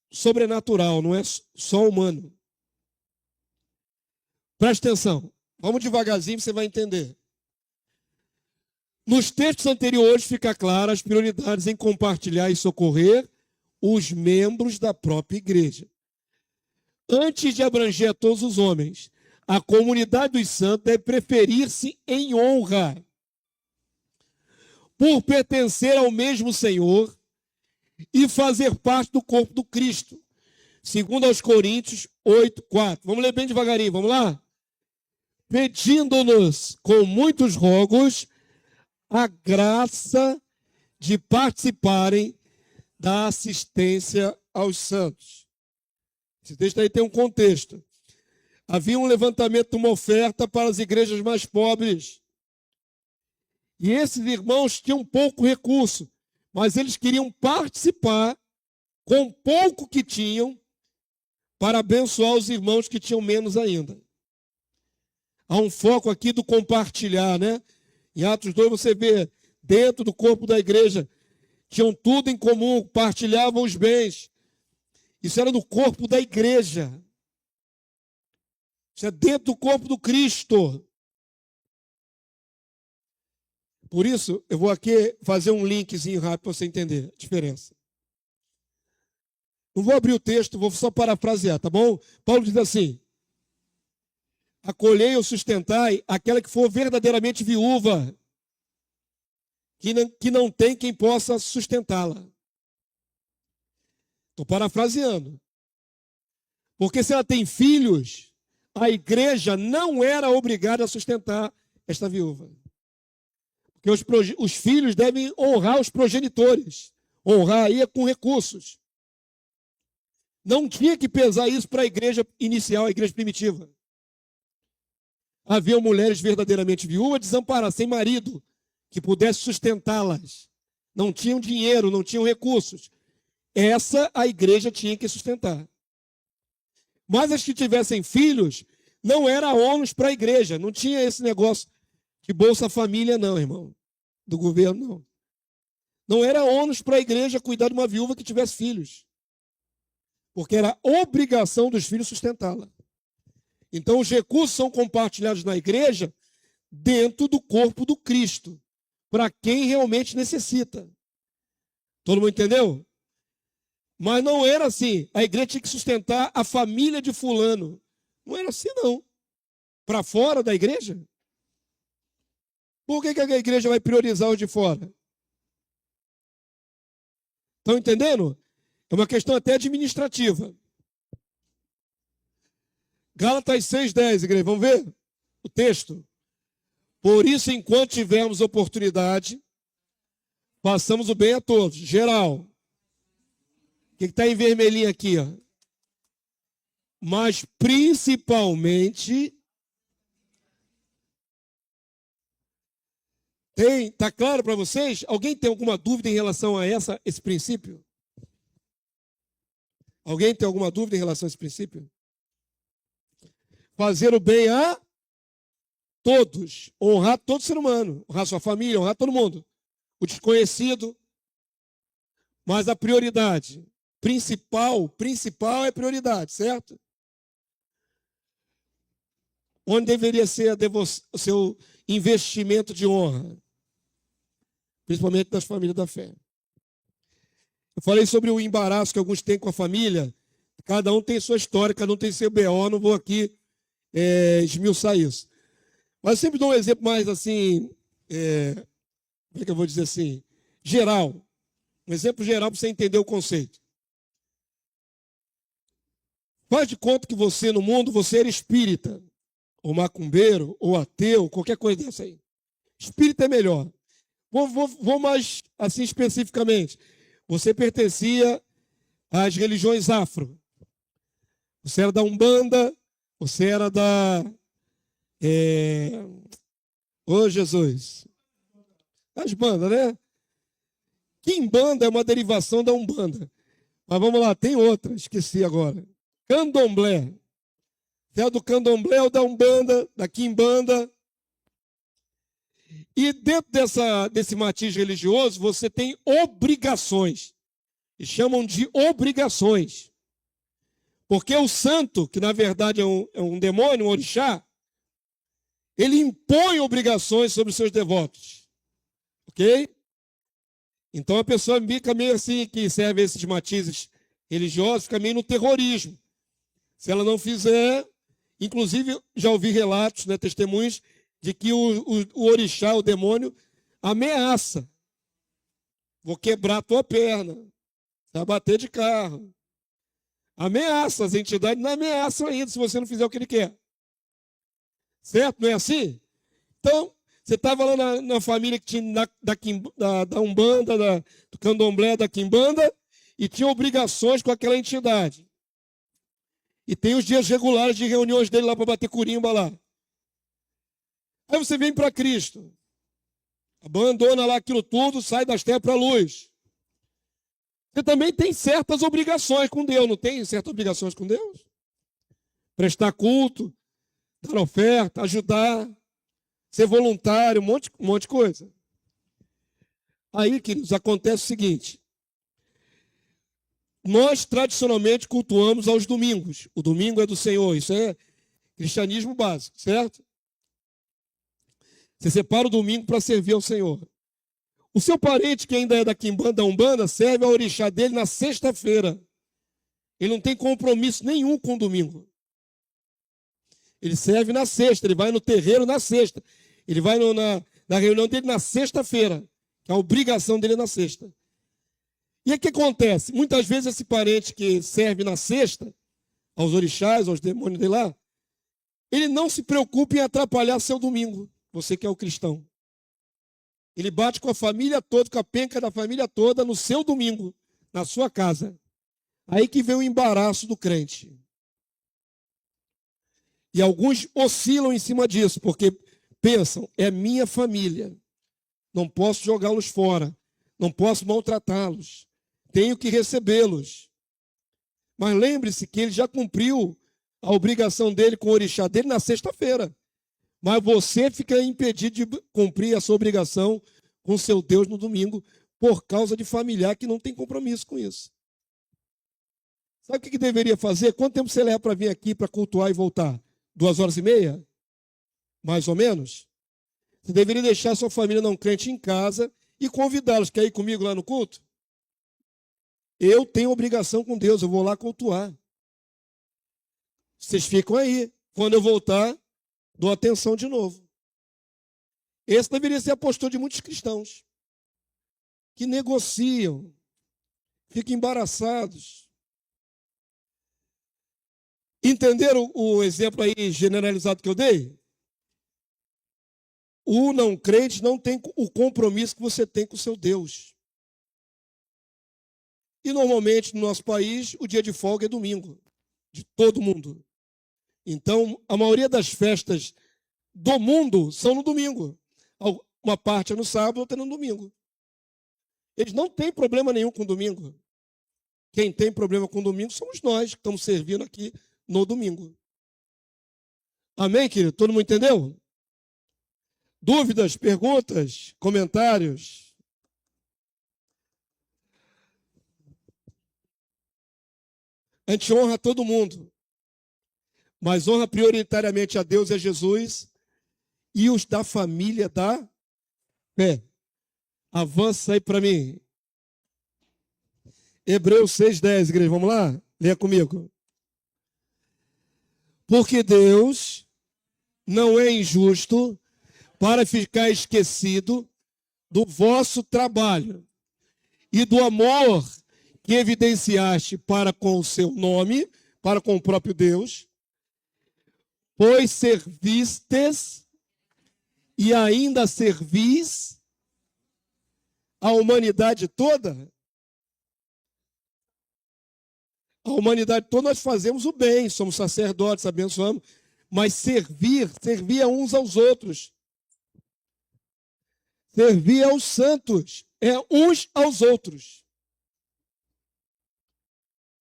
sobrenatural, não é só humano. Preste atenção. Vamos devagarzinho, você vai entender. Nos textos anteriores fica claro as prioridades em compartilhar e socorrer os membros da própria igreja. Antes de abranger a todos os homens, a comunidade dos santos deve preferir-se em honra, por pertencer ao mesmo Senhor e fazer parte do corpo do Cristo. Segundo aos Coríntios 8:4. Vamos ler bem devagarinho, vamos lá? Pedindo-nos com muitos rogos a graça de participarem da assistência aos santos. Esse texto aí tem um contexto. Havia um levantamento de uma oferta para as igrejas mais pobres. E esses irmãos tinham pouco recurso, mas eles queriam participar com pouco que tinham para abençoar os irmãos que tinham menos ainda. Há um foco aqui do compartilhar, né? Em Atos 2 você vê, dentro do corpo da igreja, tinham tudo em comum, partilhavam os bens. Isso era no corpo da igreja. Isso é dentro do corpo do Cristo. Por isso, eu vou aqui fazer um linkzinho rápido para você entender a diferença. Não vou abrir o texto, vou só parafrasear, tá bom? Paulo diz assim: acolhei ou sustentai aquela que for verdadeiramente viúva, que não tem quem possa sustentá-la. Estou parafraseando. Porque se ela tem filhos, a igreja não era obrigada a sustentar esta viúva. Porque os filhos devem honrar os progenitores. Honrar aí é com recursos. Não tinha que pesar isso para a igreja inicial, a igreja primitiva. Havia mulheres verdadeiramente viúvas, desamparadas, sem marido, que pudesse sustentá-las. Não tinham dinheiro, não tinham recursos. Essa a igreja tinha que sustentar. Mas as que tivessem filhos, não era ônus para a igreja. Não tinha esse negócio de Bolsa Família, não, irmão. Do governo, não. Não era ônus para a igreja cuidar de uma viúva que tivesse filhos. Porque era obrigação dos filhos sustentá-la. Então, os recursos são compartilhados na igreja dentro do corpo do Cristo, para quem realmente necessita. Todo mundo entendeu? Mas não era assim. A igreja tinha que sustentar a família de fulano. Não era assim, não. Para fora da igreja? Por que a igreja vai priorizar os de fora? Estão entendendo? É uma questão até administrativa. Gálatas 6:10, igreja, vamos ver o texto. Por isso, enquanto tivermos oportunidade, façamos o bem a todos, geral. O que está em vermelhinho aqui? Ó? Mas principalmente Tem? Está claro para vocês? Alguém tem alguma dúvida em relação a esse princípio? Alguém tem alguma dúvida em relação a esse princípio? Fazer o bem a todos. Honrar todo ser humano. Honrar sua família, honrar todo mundo. O desconhecido. Mas a prioridade principal é prioridade, certo? Onde deveria ser o seu investimento de honra? Principalmente das famílias da fé. Eu falei sobre o embaraço que alguns têm com a família. Cada um tem sua história, cada um tem seu BO. Não vou aqui esmiuçar isso. Mas eu sempre dou um exemplo mais assim, como é que eu vou dizer assim? Geral. Um exemplo geral para você entender o conceito. Faz de conta que você no mundo, você era espírita, ou macumbeiro, ou ateu, qualquer coisa dessa aí. Espírita é melhor. Vou mais assim especificamente. Você pertencia às religiões afro. Você era da Umbanda, você era da... Ô Jesus. As bandas, né? Quimbanda é uma derivação da Umbanda. Mas vamos lá, tem outra, esqueci agora. Candomblé. Você é do Candomblé ou da Umbanda, da Quimbanda. E dentro desse matiz religioso, você tem obrigações. E chamam de obrigações. Porque o santo, que na verdade é um demônio, um orixá, ele impõe obrigações sobre os seus devotos. Ok? Então a pessoa fica meio assim, que serve esses matizes religiosos, fica meio no terrorismo. Se ela não fizer, inclusive já ouvi relatos, né, testemunhos, de que o orixá, o demônio, ameaça. Vou quebrar a tua perna, vai bater de carro. Ameaça, as entidades não ameaçam ainda se você não fizer o que ele quer. Certo? Não é assim? Então, você estava lá na família que tinha da Umbanda, do Candomblé, da Quimbanda, e tinha obrigações com aquela entidade. E tem os dias regulares de reuniões dele lá para bater curimba lá. Aí você vem para Cristo. Abandona lá aquilo tudo, sai das trevas para a luz. Você também tem certas obrigações com Deus, não tem certas obrigações com Deus? Prestar culto, dar oferta, ajudar, ser voluntário, um monte de coisa. Aí, queridos, acontece o seguinte. Nós, tradicionalmente, cultuamos aos domingos. O domingo é do Senhor, isso é cristianismo básico, certo? Você separa o domingo para servir ao Senhor. O seu parente, que ainda é da Quimbanda, da Umbanda, serve ao orixá dele na sexta-feira. Ele não tem compromisso nenhum com o domingo. Ele serve na sexta, ele vai no terreiro na sexta. Ele vai na reunião dele na sexta-feira, que a obrigação dele é na sexta. E o que acontece? Muitas vezes esse parente que serve na sexta, aos orixás, aos demônios dele lá, ele não se preocupa em atrapalhar seu domingo, você que é o cristão. Ele bate com a família toda, com a penca da família toda, no seu domingo, na sua casa. Aí que vem o embaraço do crente. E alguns oscilam em cima disso, porque pensam, é minha família, não posso jogá-los fora, não posso maltratá-los, tenho que recebê-los. Mas lembre-se que ele já cumpriu a obrigação dele com o orixá dele na sexta-feira. Mas você fica impedido de cumprir a sua obrigação com seu Deus no domingo por causa de familiar que não tem compromisso com isso. Sabe o que deveria fazer? Quanto tempo você leva para vir aqui para cultuar e voltar? 2h30? Mais ou menos? Você deveria deixar sua família não crente em casa e convidá-los. Quer ir comigo lá no culto? Eu tenho obrigação com Deus, eu vou lá cultuar. Vocês ficam aí. Quando eu voltar, dou atenção de novo. Esse deveria ser a postura de muitos cristãos que negociam, ficam embaraçados. Entenderam o exemplo aí generalizado que eu dei? O não crente não tem o compromisso que você tem com o seu Deus. E normalmente no nosso país o dia de folga é domingo, de todo mundo. Então a maioria das festas do mundo são no domingo. uma parte é no sábado, outra é no domingo. Eles não têm problema nenhum com domingo. Quem tem problema com domingo somos nós que estamos servindo aqui no domingo. Amém, querido? Todo mundo entendeu? Dúvidas, perguntas, comentários? A gente honra todo mundo, mas honra prioritariamente a Deus e a Jesus e os da família da fé. Avança aí para mim. Hebreus 6:10, igreja, vamos lá? Leia comigo. Porque Deus não é injusto para ficar esquecido do vosso trabalho e do amor que evidenciaste para com o seu nome, para com o próprio Deus, pois servistes e ainda servis a humanidade toda. A humanidade toda nós fazemos o bem, somos sacerdotes, abençoamos, mas servir a uns aos outros. Servir aos santos, é uns aos outros.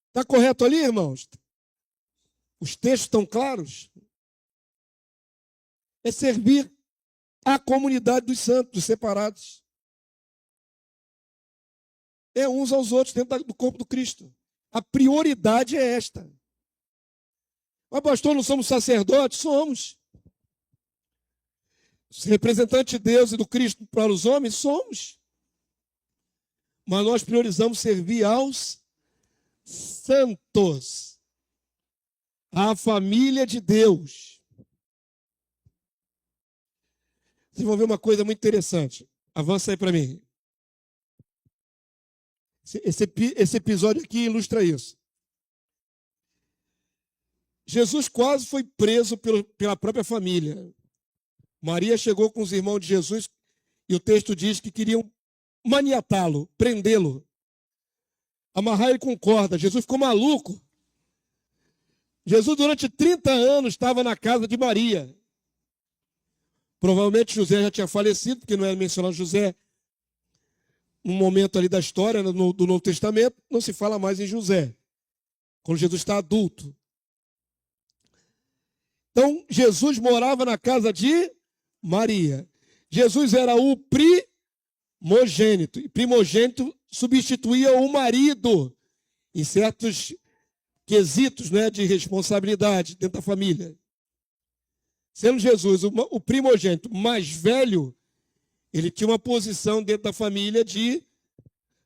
Está correto ali, irmãos? Os textos estão claros? É servir a comunidade dos santos, dos separados. É uns aos outros dentro do corpo do Cristo. A prioridade é esta. Mas, pastor, não somos sacerdotes? Somos. Representante de Deus e do Cristo para os homens? Somos. Mas nós priorizamos servir aos santos, à família de Deus. Vocês vão ver uma coisa muito interessante. Avança aí para mim. Esse episódio aqui ilustra isso. Jesus quase foi preso pela própria família. Maria chegou com os irmãos de Jesus e o texto diz que queriam maniatá-lo, prendê-lo, amarrar ele com corda. Jesus ficou maluco. Jesus, durante 30 anos, estava na casa de Maria. Provavelmente José já tinha falecido, porque não era mencionado José no momento ali da história, do Novo Testamento, não se fala mais em José, quando Jesus está adulto. Então, Jesus morava na casa de Maria. Jesus era o primogênito. E primogênito substituía o marido em certos quesitos, né, de responsabilidade dentro da família. Sendo Jesus o primogênito mais velho, ele tinha uma posição dentro da família de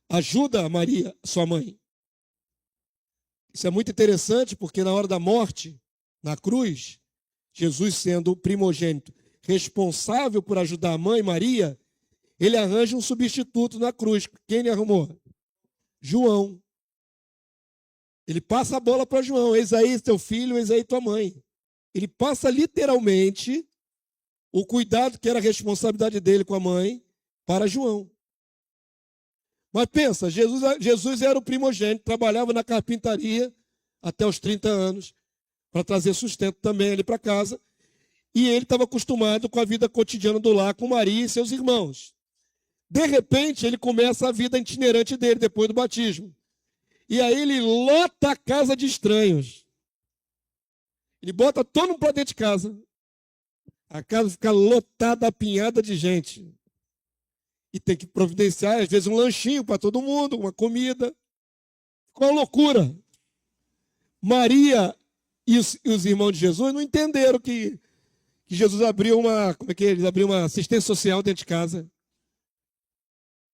ajuda a Maria, sua mãe. Isso é muito interessante porque na hora da morte, na cruz, Jesus sendo o primogênito responsável por ajudar a mãe, Maria, ele arranja um substituto na cruz. Quem ele arrumou? João. Ele passa a bola para João. Eis aí teu filho, eis aí tua mãe. Ele passa literalmente o cuidado que era a responsabilidade dele com a mãe para João. Mas pensa, Jesus era o primogênito, trabalhava na carpintaria até os 30 anos, para trazer sustento também ali para casa. E ele estava acostumado com a vida cotidiana do lar com Maria e seus irmãos. De repente, ele começa a vida itinerante dele, depois do batismo. E aí ele lota a casa de estranhos. Ele bota todo mundo para dentro de casa. A casa fica lotada, apinhada de gente. E tem que providenciar, às vezes, um lanchinho para todo mundo, uma comida. Ficou uma loucura. Maria e os irmãos de Jesus não entenderam que Jesus abriu eles abriram uma assistência social dentro de casa.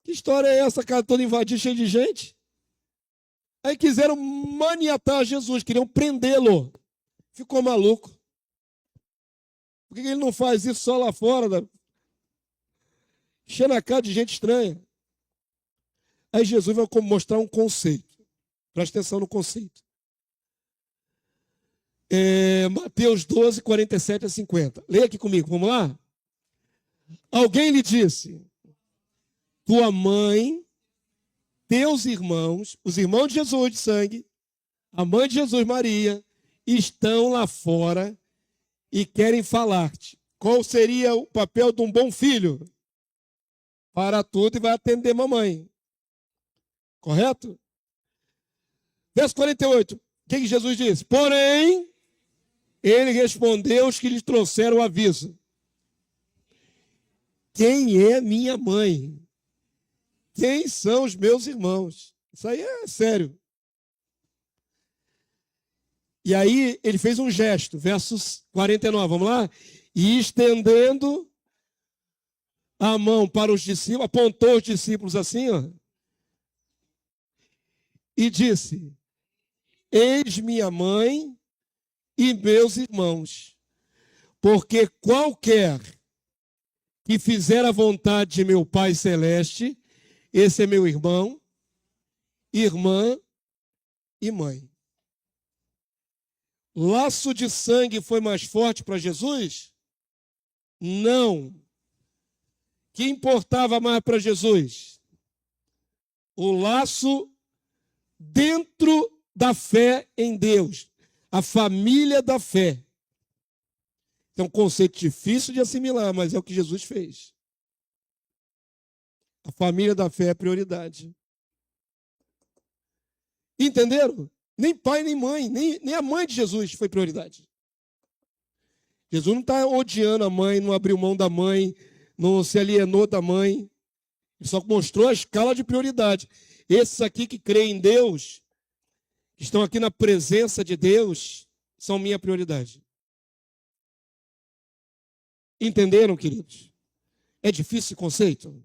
Que história é essa, casa toda invadida, cheia de gente? Aí quiseram maniatar Jesus, queriam prendê-lo. Ficou maluco. Por que ele não faz isso só lá fora? Enchendo a cara de gente estranha. Aí Jesus vai mostrar um conceito. Presta atenção no conceito. Mateus 12, 47 a 50. Leia aqui comigo, vamos lá? Alguém lhe disse: tua mãe, teus irmãos, os irmãos de Jesus de sangue, a mãe de Jesus, Maria, estão lá fora e querem falar-te. Qual seria o papel de um bom filho? Para tudo e vai atender mamãe. Correto? Verso 48. O que Jesus disse? Porém, ele respondeu aos que lhe trouxeram o aviso. Quem é minha mãe? Quem são os meus irmãos? Isso aí é sério. E aí ele fez um gesto, versos 49, vamos lá? E estendendo a mão para os discípulos, apontou os discípulos assim, ó, e disse: eis minha mãe e meus irmãos, porque qualquer que fizer a vontade de meu Pai Celeste, esse é meu irmão, irmã e mãe. Laço de sangue foi mais forte para Jesus? Não. O que importava mais para Jesus? O laço dentro da fé em Deus. A família da fé. É um conceito difícil de assimilar, mas é o que Jesus fez. A família da fé é prioridade. Entenderam? Nem pai, nem mãe, nem a mãe de Jesus foi prioridade. Jesus não está odiando a mãe, não abriu mão da mãe, não se alienou da mãe. Ele só mostrou a escala de prioridade. Esses aqui que creem em Deus, que estão aqui na presença de Deus, são minha prioridade. Entenderam, queridos? É difícil esse conceito?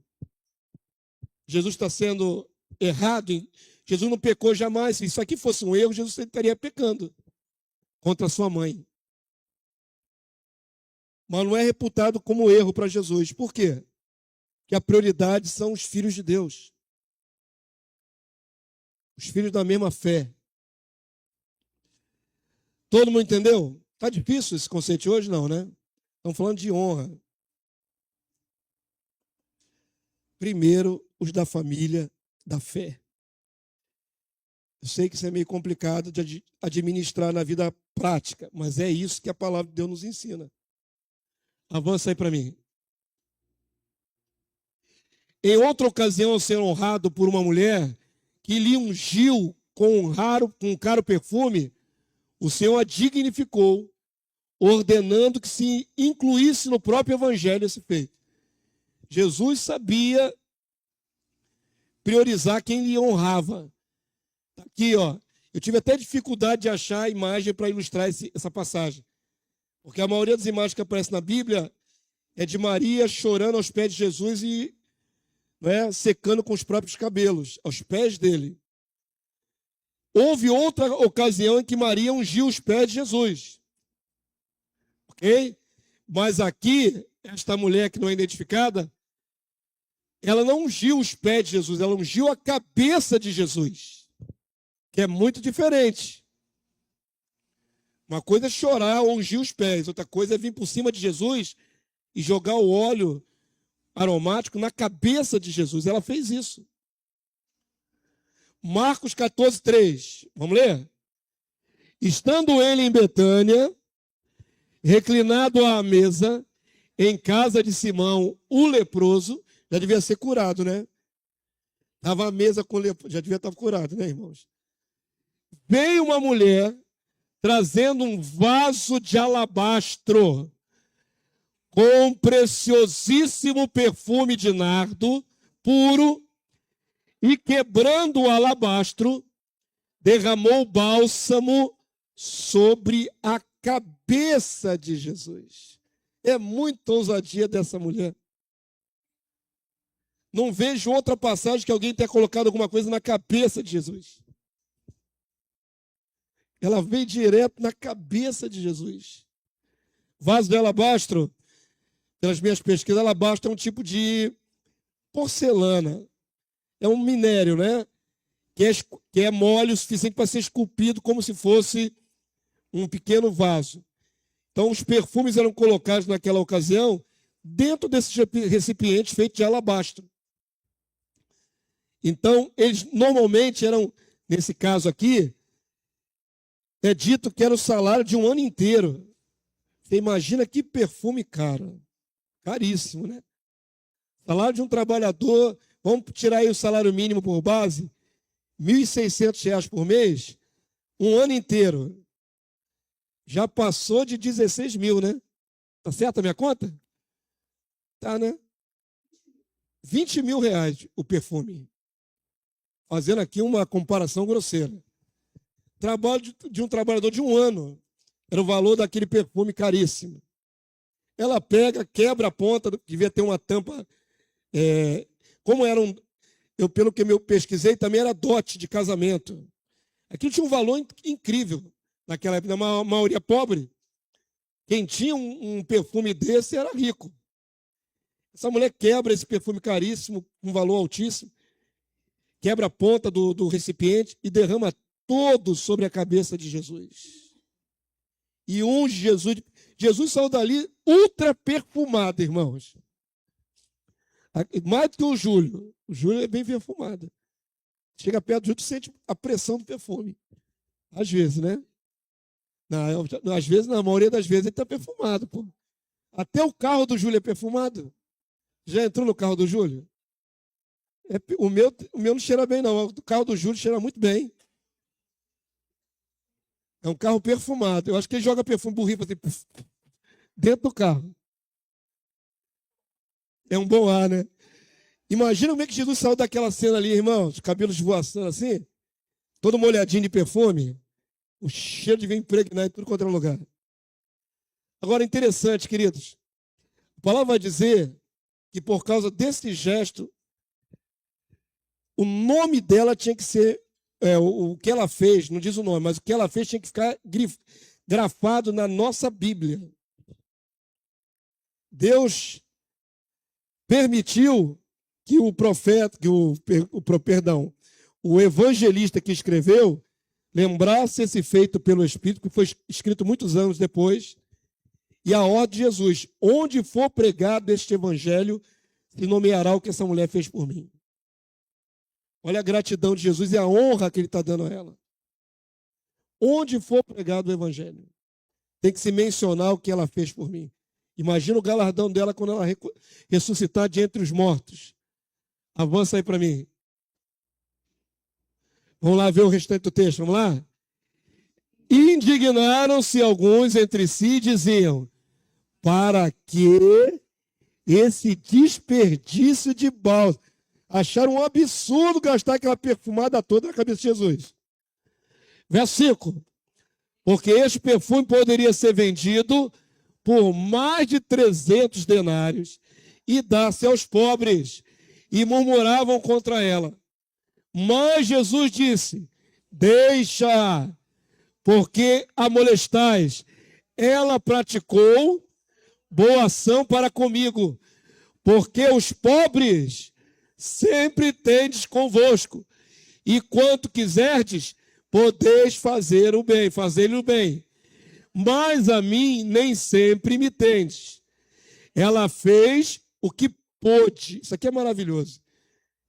Jesus está sendo errado. Jesus não pecou jamais. Se isso aqui fosse um erro, Jesus estaria pecando contra a sua mãe. Mas não é reputado como erro para Jesus. Por quê? Porque a prioridade são os filhos de Deus. Os filhos da mesma fé. Todo mundo entendeu? Está difícil esse conceito hoje? Não, né? Estamos falando de honra. Primeiro, os da família da fé. Eu sei que isso é meio complicado de administrar na vida prática, mas é isso que a palavra de Deus nos ensina. Avança aí para mim. Em outra ocasião, ao ser honrado por uma mulher que lhe ungiu com um caro perfume, o Senhor a dignificou, ordenando que se incluísse no próprio evangelho esse feito. Jesus sabia priorizar quem lhe honrava. Aqui, ó, eu tive até dificuldade de achar a imagem para ilustrar essa passagem. Porque a maioria das imagens que aparecem na Bíblia é de Maria chorando aos pés de Jesus e secando com os próprios cabelos, aos pés dele. Houve outra ocasião em que Maria ungiu os pés de Jesus. Ok? Mas aqui, esta mulher que não é identificada, ela não ungiu os pés de Jesus, ela ungiu a cabeça de Jesus. Que é muito diferente. Uma coisa é chorar ou ungir os pés, outra coisa é vir por cima de Jesus e jogar o óleo aromático na cabeça de Jesus. Ela fez isso. Marcos 14:3. Vamos ler? Estando ele em Betânia, reclinado à mesa, em casa de Simão, o leproso, já devia ser curado, né? Estava à mesa com o leproso, já devia estar curado, né, irmãos? Veio uma mulher trazendo um vaso de alabastro com preciosíssimo perfume de nardo puro e, quebrando o alabastro, derramou bálsamo sobre a cabeça de Jesus. É muita ousadia dessa mulher. Não vejo outra passagem que alguém tenha colocado alguma coisa na cabeça de Jesus. Ela veio direto na cabeça de Jesus. Vaso de alabastro, pelas minhas pesquisas, alabastro é um tipo de porcelana. É um minério, né? Que é mole o suficiente para ser esculpido como se fosse um pequeno vaso. Então, os perfumes eram colocados naquela ocasião dentro desses recipientes feitos de alabastro. Então, eles normalmente eram, nesse caso aqui, é dito que era o salário de um ano inteiro. Você imagina que perfume caro. Caríssimo, né? Salário de um trabalhador, vamos tirar aí o salário mínimo por base, R$ 1.600 por mês, um ano inteiro. Já passou de 16 mil, né? Tá certo a minha conta? Tá, né? R$ 20.000 o perfume. Fazendo aqui uma comparação grosseira. Trabalho de um trabalhador de um ano. Era o valor daquele perfume caríssimo. Ela pega, quebra a ponta, devia ter uma tampa. Como era pelo que eu pesquisei, também era dote de casamento. Aquilo tinha um valor incrível naquela época. Na maioria pobre, quem tinha um perfume desse era rico. Essa mulher quebra esse perfume caríssimo, com valor altíssimo, quebra a ponta do recipiente e derrama todo sobre a cabeça de Jesus. E unge Jesus. Jesus saiu dali ultra perfumado, irmãos. Mais do que o Júlio. O Júlio é bem perfumado. Chega perto do Júlio, sente a pressão do perfume. Às vezes, né? Às vezes, na maioria das vezes, ele está perfumado, pô. Até o carro do Júlio é perfumado. Já entrou no carro do Júlio? O meu não cheira bem, não. O carro do Júlio cheira muito bem. É um carro perfumado. Eu acho que ele joga perfume borrifa assim, dentro do carro. É um bom ar, né? Imagina como é que Jesus saiu daquela cena ali, irmãos. Os cabelos voaçando assim. Todo molhadinho de perfume. O cheiro devia impregnar em tudo quanto era lugar. Agora, interessante, queridos. A palavra vai dizer que por causa desse gesto, o nome dela tinha que ser, o que ela fez, não diz o nome, mas o que ela fez tinha que ficar grafado na nossa Bíblia. Deus permitiu que o profeta, o evangelista que escreveu, lembrasse esse feito pelo Espírito, que foi escrito muitos anos depois, e a ordem de Jesus: onde for pregado este evangelho, se nomeará o que essa mulher fez por mim. Olha a gratidão de Jesus e a honra que ele está dando a ela. Onde for pregado o evangelho, tem que se mencionar o que ela fez por mim. Imagina o galardão dela quando ela ressuscitar de entre os mortos. Avança aí para mim. Vamos lá ver o restante do texto, vamos lá? Indignaram-se alguns entre si e diziam: para que esse desperdício de bálsamo? Acharam um absurdo gastar aquela perfumada toda na cabeça de Jesus. Verso 5. Porque este perfume poderia ser vendido por mais de 300 denários e dar-se aos pobres. E murmuravam contra ela. Mas Jesus disse: deixa, porque a molestais. Ela praticou boa ação para comigo, porque os pobres sempre tendes convosco, e quanto quiserdes, podeis fazer o bem, fazer-lhe o bem. Mas a mim nem sempre me tendes. Ela fez o que pôde. Isso aqui é maravilhoso.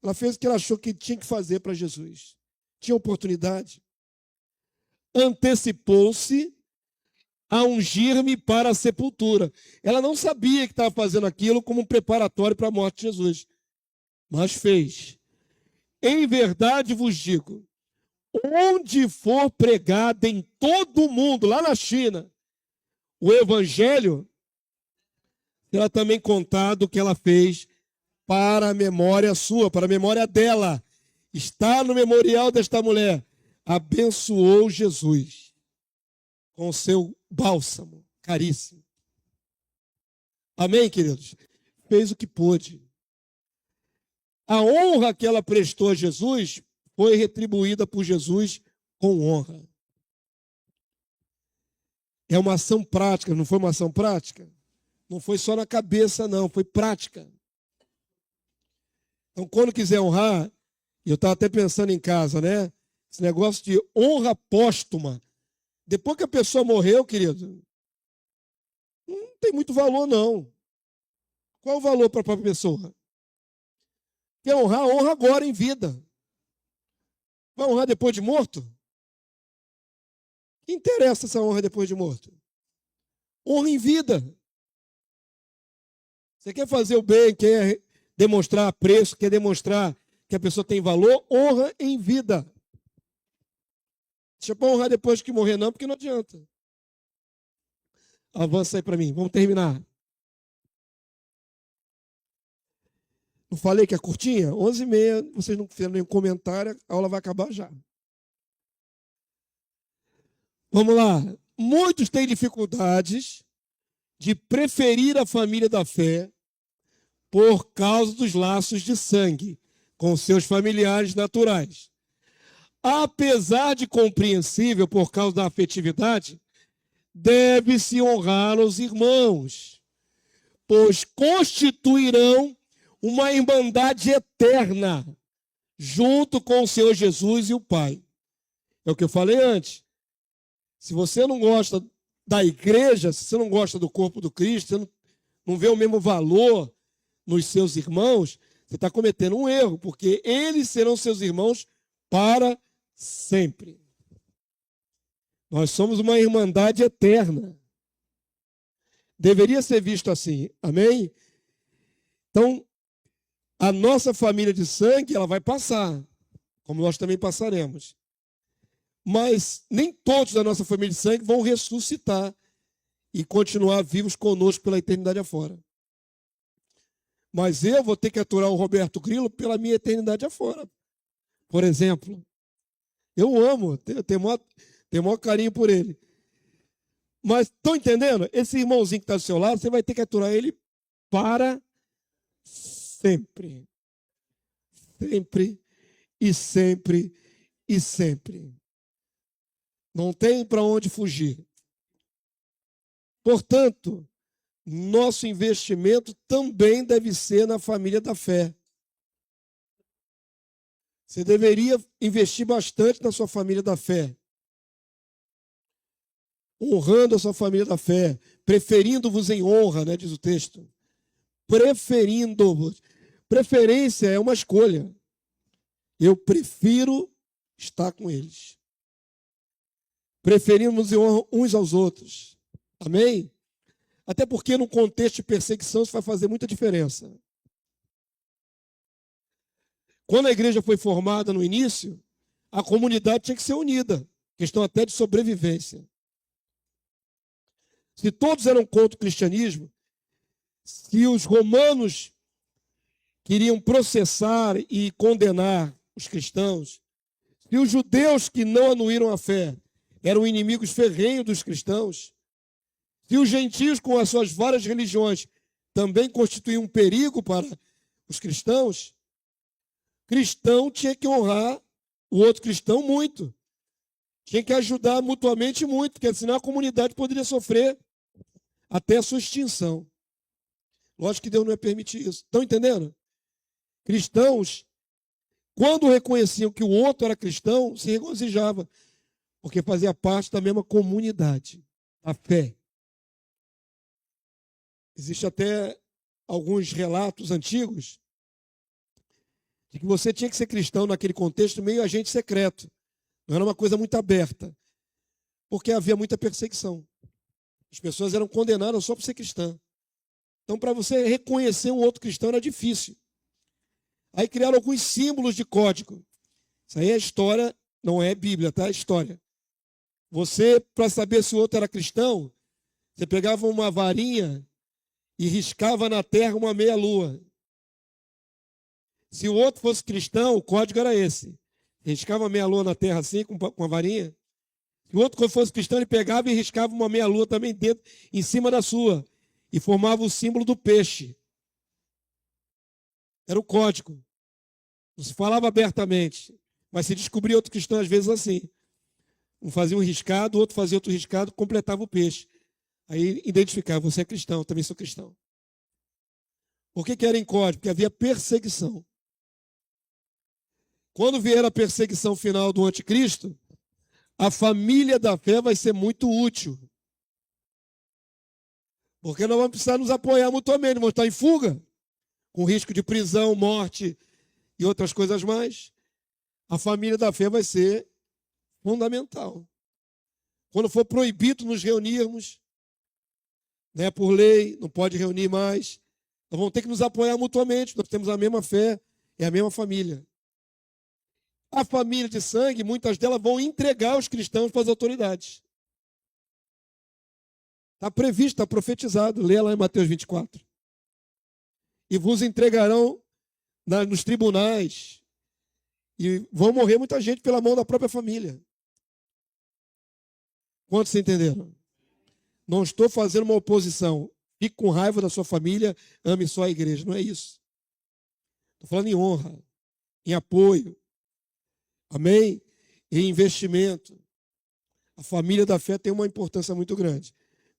Ela fez o que ela achou que tinha que fazer para Jesus. Tinha oportunidade. Antecipou-se a ungir-me para a sepultura. Ela não sabia que estava fazendo aquilo como um preparatório para a morte de Jesus. Mas fez. Em verdade vos digo, onde for pregado em todo o mundo, lá na China, o evangelho, será também contado o que ela fez para a memória sua, para a memória dela. Está no memorial desta mulher. Abençoou Jesus com o seu bálsamo caríssimo. Amém, queridos? Fez o que pôde. A honra que ela prestou a Jesus foi retribuída por Jesus com honra. É uma ação prática, não foi uma ação prática? Não foi só na cabeça, não, foi prática. Então, quando quiser honrar, eu estava até pensando em casa, né? Esse negócio de honra póstuma. Depois que a pessoa morreu, querido, não tem muito valor, não. Qual o valor para a própria pessoa? Quer honrar? Honra agora em vida. Vai honrar depois de morto? Que interessa essa honra depois de morto? Honra em vida. Você quer fazer o bem, quer demonstrar apreço, quer demonstrar que a pessoa tem valor, honra em vida. Deixa para honrar depois que morrer, não, porque não adianta. Avança aí para mim, vamos terminar. Não falei que é curtinha? 11h30, vocês não fizeram nenhum comentário, a aula vai acabar já. Vamos lá. Muitos têm dificuldades de preferir a família da fé por causa dos laços de sangue com seus familiares naturais. Apesar de compreensível por causa da afetividade, deve-se honrar os irmãos, pois constituirão uma irmandade eterna junto com o Senhor Jesus e o Pai. É o que eu falei antes. Se você não gosta da igreja, se você não gosta do corpo do Cristo, você não vê o mesmo valor nos seus irmãos, você está cometendo um erro, porque eles serão seus irmãos para sempre. Nós somos uma irmandade eterna. Deveria ser visto assim, amém? Então, a nossa família de sangue, ela vai passar, como nós também passaremos. Mas nem todos da nossa família de sangue vão ressuscitar e continuar vivos conosco pela eternidade afora. Mas eu vou ter que aturar o Roberto Grilo pela minha eternidade afora. Por exemplo, eu amo, tenho maior carinho por ele. Mas estão entendendo? Esse irmãozinho que está do seu lado, você vai ter que aturar ele para sempre. Sempre e sempre e sempre. Não tem para onde fugir. Portanto, nosso investimento também deve ser na família da fé. Você deveria investir bastante na sua família da fé. Honrando a sua família da fé. Preferindo-vos em honra, né, diz o texto. Preferindo-vos. Preferência é uma escolha. Eu prefiro estar com eles. Preferimos em honra uns aos outros. Amém? Até porque no contexto de perseguição isso vai fazer muita diferença. Quando a igreja foi formada no início, a comunidade tinha que ser unida. Questão até de sobrevivência. Se todos eram contra o cristianismo, se os romanos queriam processar e condenar os cristãos, se os judeus que não anuíram a fé eram inimigos ferrenhos dos cristãos, se os gentios com as suas várias religiões também constituíam um perigo para os cristãos, cristão tinha que honrar o outro cristão muito. Tinha que ajudar mutuamente muito, porque senão a comunidade poderia sofrer até a sua extinção. Lógico que Deus não ia permitir isso. Estão entendendo? Cristãos, quando reconheciam que o outro era cristão, se regozijava, porque fazia parte da mesma comunidade, a fé. Existem até alguns relatos antigos de que você tinha que ser cristão naquele contexto meio agente secreto. Não era uma coisa muito aberta, porque havia muita perseguição. As pessoas eram condenadas só por ser cristã. Então, para você reconhecer um outro cristão era difícil. Aí criaram alguns símbolos de código. Isso aí é história, não é Bíblia, tá? É história. Você, para saber se o outro era cristão, você pegava uma varinha e riscava na terra uma meia-lua. Se o outro fosse cristão, o código era esse. Riscava a meia-lua na terra assim, com a varinha. Se o outro fosse cristão, ele pegava e riscava uma meia-lua também dentro, em cima da sua. E formava o símbolo do peixe. Era o código. Não se falava abertamente. Mas se descobria outro cristão, às vezes, assim. Um fazia um riscado, o outro fazia outro riscado, completava o peixe. Aí identificava, você é cristão, eu também sou cristão. Por que era em código? Porque havia perseguição. Quando vier a perseguição final do anticristo, a família da fé vai ser muito útil. Porque nós vamos precisar nos apoiar mutuamente, vamos estar em fuga, com risco de prisão, morte e outras coisas mais. A família da fé vai ser fundamental. Quando for proibido nos reunirmos, né, por lei, não pode reunir mais, Nós vamos ter que nos apoiar mutuamente. Nós temos a mesma fé, é a mesma família. A família de sangue, muitas delas vão entregar os cristãos para as autoridades. Está previsto, está profetizado. Leia lá em Mateus 24. E vos entregarão nos tribunais. E vão morrer muita gente pela mão da própria família. Quantos entenderam? Não estou fazendo uma oposição. Fique com raiva da sua família, ame só a igreja. Não é isso. Estou falando em honra, em apoio. Amém? Em investimento. A família da fé tem uma importância muito grande.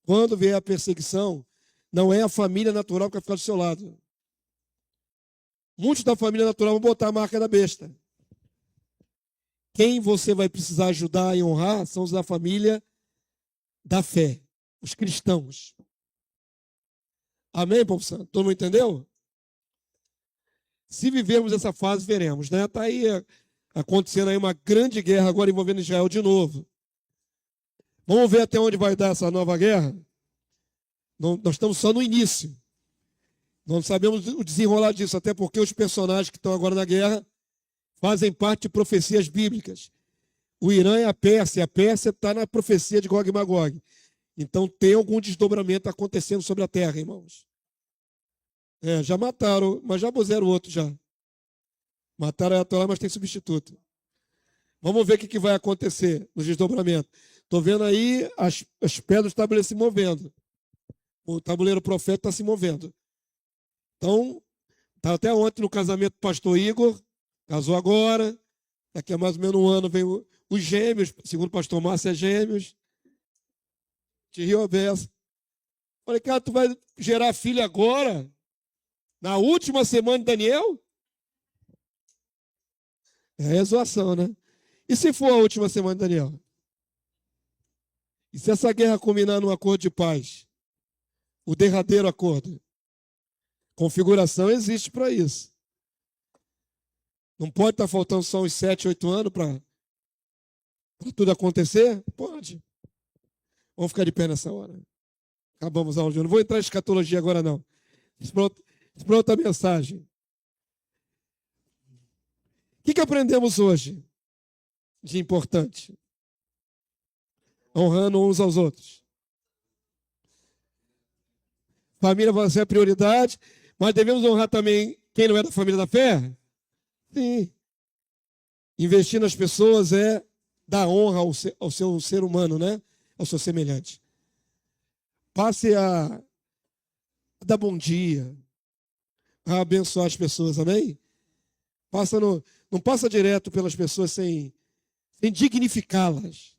Quando vier a perseguição, não é a família natural que vai ficar do seu lado. Muitos da família natural vão botar a marca da besta. Quem você vai precisar ajudar e honrar são os da família da fé, os cristãos. Amém, povo santo? Todo mundo entendeu? Se vivermos essa fase, veremos, né? Está aí acontecendo aí uma grande guerra agora envolvendo Israel de novo. Vamos ver até onde vai dar essa nova guerra? Nós estamos só no início. Não sabemos o desenrolar disso, até porque os personagens que estão agora na guerra fazem parte de profecias bíblicas. O Irã é a Pérsia está na profecia de Gog e Magog. Então tem algum desdobramento acontecendo sobre a terra, irmãos. Já mataram, mas já puseram outro já. Mataram a Ayatollah, mas tem substituto. Vamos ver o que vai acontecer no desdobramento. Estou vendo aí as pedras do tabuleiro se movendo. O tabuleiro profético está se movendo. Então, está até ontem no casamento do pastor Igor, casou agora. Daqui a mais ou menos um ano vem os gêmeos, segundo o pastor Márcio, é gêmeos. Te rio a beça. Falei, cara, tu vai gerar filho agora? Na última semana de Daniel? É zoação, né? E se for a última semana de Daniel? E se essa guerra culminar num acordo de paz? O derradeiro acordo. Configuração existe para isso. Não pode estar faltando só uns 7, 8 anos para tudo acontecer? Pode. Vamos ficar de pé nessa hora. Acabamos a aula de hoje. Não vou entrar em escatologia agora, não. Isso para outra mensagem. O que aprendemos hoje de importante? Honrando uns aos outros. Família vai ser a prioridade, mas devemos honrar também quem não é da família da fé? Sim. Investir nas pessoas é dar honra ao seu ser humano, né? Ao seu semelhante. Passe a dar bom dia, a abençoar as pessoas, amém? Não passa direto pelas pessoas sem dignificá-las,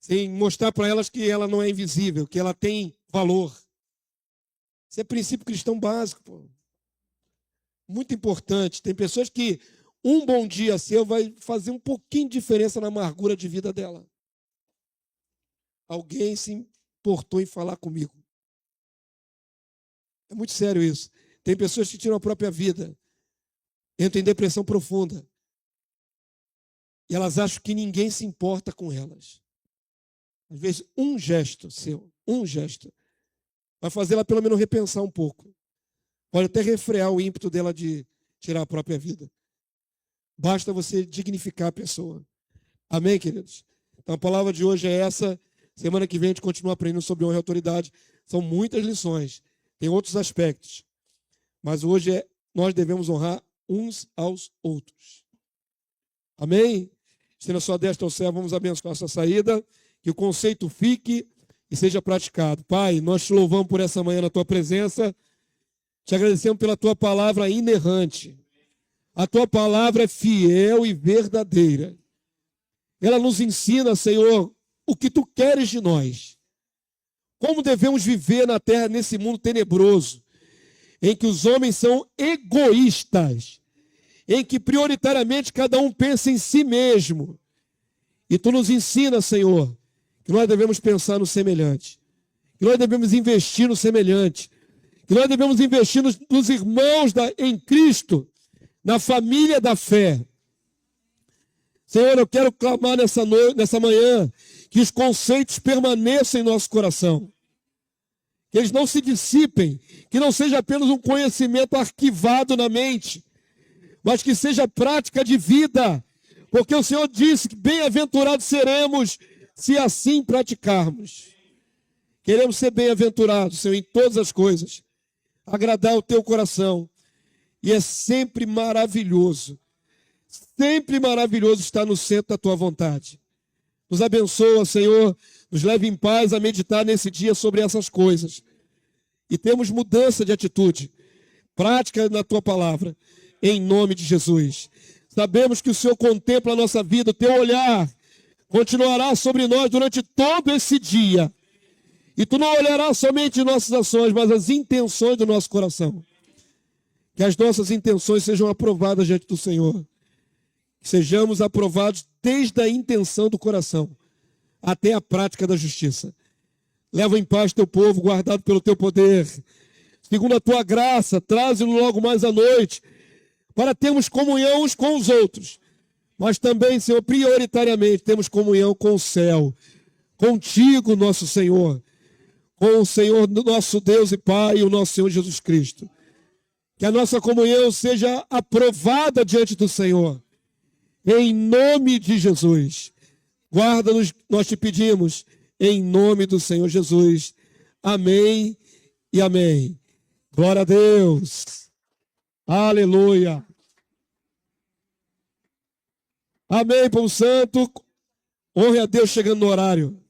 sem mostrar para elas que ela não é invisível, que ela tem valor. Isso é princípio cristão básico, pô. Muito importante. Tem pessoas que um bom dia seu vai fazer um pouquinho de diferença na amargura de vida dela. Alguém se importou em falar comigo. É muito sério isso. Tem pessoas que tiram a própria vida, entram em depressão profunda. E elas acham que ninguém se importa com elas. Às vezes, um gesto seu, vai fazer ela pelo menos repensar um pouco. Pode até refrear o ímpeto dela de tirar a própria vida. Basta você dignificar a pessoa. Amém, queridos? Então a palavra de hoje é essa. Semana que vem a gente continua aprendendo sobre honra e autoridade. São muitas lições. Tem outros aspectos. Mas hoje nós devemos honrar uns aos outros. Amém? Estenda a sua destra ao céu, vamos abençoar a sua saída. Que o conceito fique e seja praticado. Pai, nós te louvamos por essa manhã na tua presença. Te agradecemos pela tua palavra inerrante. A tua palavra é fiel e verdadeira. Ela nos ensina, Senhor, o que tu queres de nós. Como devemos viver na terra nesse mundo tenebroso, em que os homens são egoístas, em que prioritariamente cada um pensa em si mesmo. E tu nos ensina, Senhor, que nós devemos pensar no semelhante, que nós devemos investir no semelhante, que nós devemos investir nos irmãos em Cristo, na família da fé. Senhor, eu quero clamar nessa manhã que os conceitos permaneçam em nosso coração, que eles não se dissipem, que não seja apenas um conhecimento arquivado na mente, mas que seja prática de vida, porque o Senhor disse que bem-aventurados seremos se assim praticarmos. Queremos ser bem-aventurados, Senhor, em todas as coisas, agradar o teu coração, e é sempre maravilhoso estar no centro da tua vontade. Nos abençoa, Senhor, nos leve em paz a meditar nesse dia sobre essas coisas. E temos mudança de atitude, prática na tua palavra, em nome de Jesus. Sabemos que o Senhor contempla a nossa vida, o teu olhar continuará sobre nós durante todo esse dia. E tu não olharás somente nossas ações, mas as intenções do nosso coração. Que as nossas intenções sejam aprovadas diante do Senhor. Que sejamos aprovados desde a intenção do coração até a prática da justiça. Leva em paz teu povo, guardado pelo teu poder. Segundo a tua graça, traze-no logo mais à noite, para termos comunhão uns com os outros. Mas também, Senhor, prioritariamente, temos comunhão com o céu. Contigo, nosso Senhor. Com o Senhor, nosso Deus e Pai, o nosso Senhor Jesus Cristo. Que a nossa comunhão seja aprovada diante do Senhor. Em nome de Jesus. Guarda-nos, nós te pedimos, em nome do Senhor Jesus. Amém e amém. Glória a Deus. Aleluia. Amém, povo santo. Honre a Deus chegando no horário.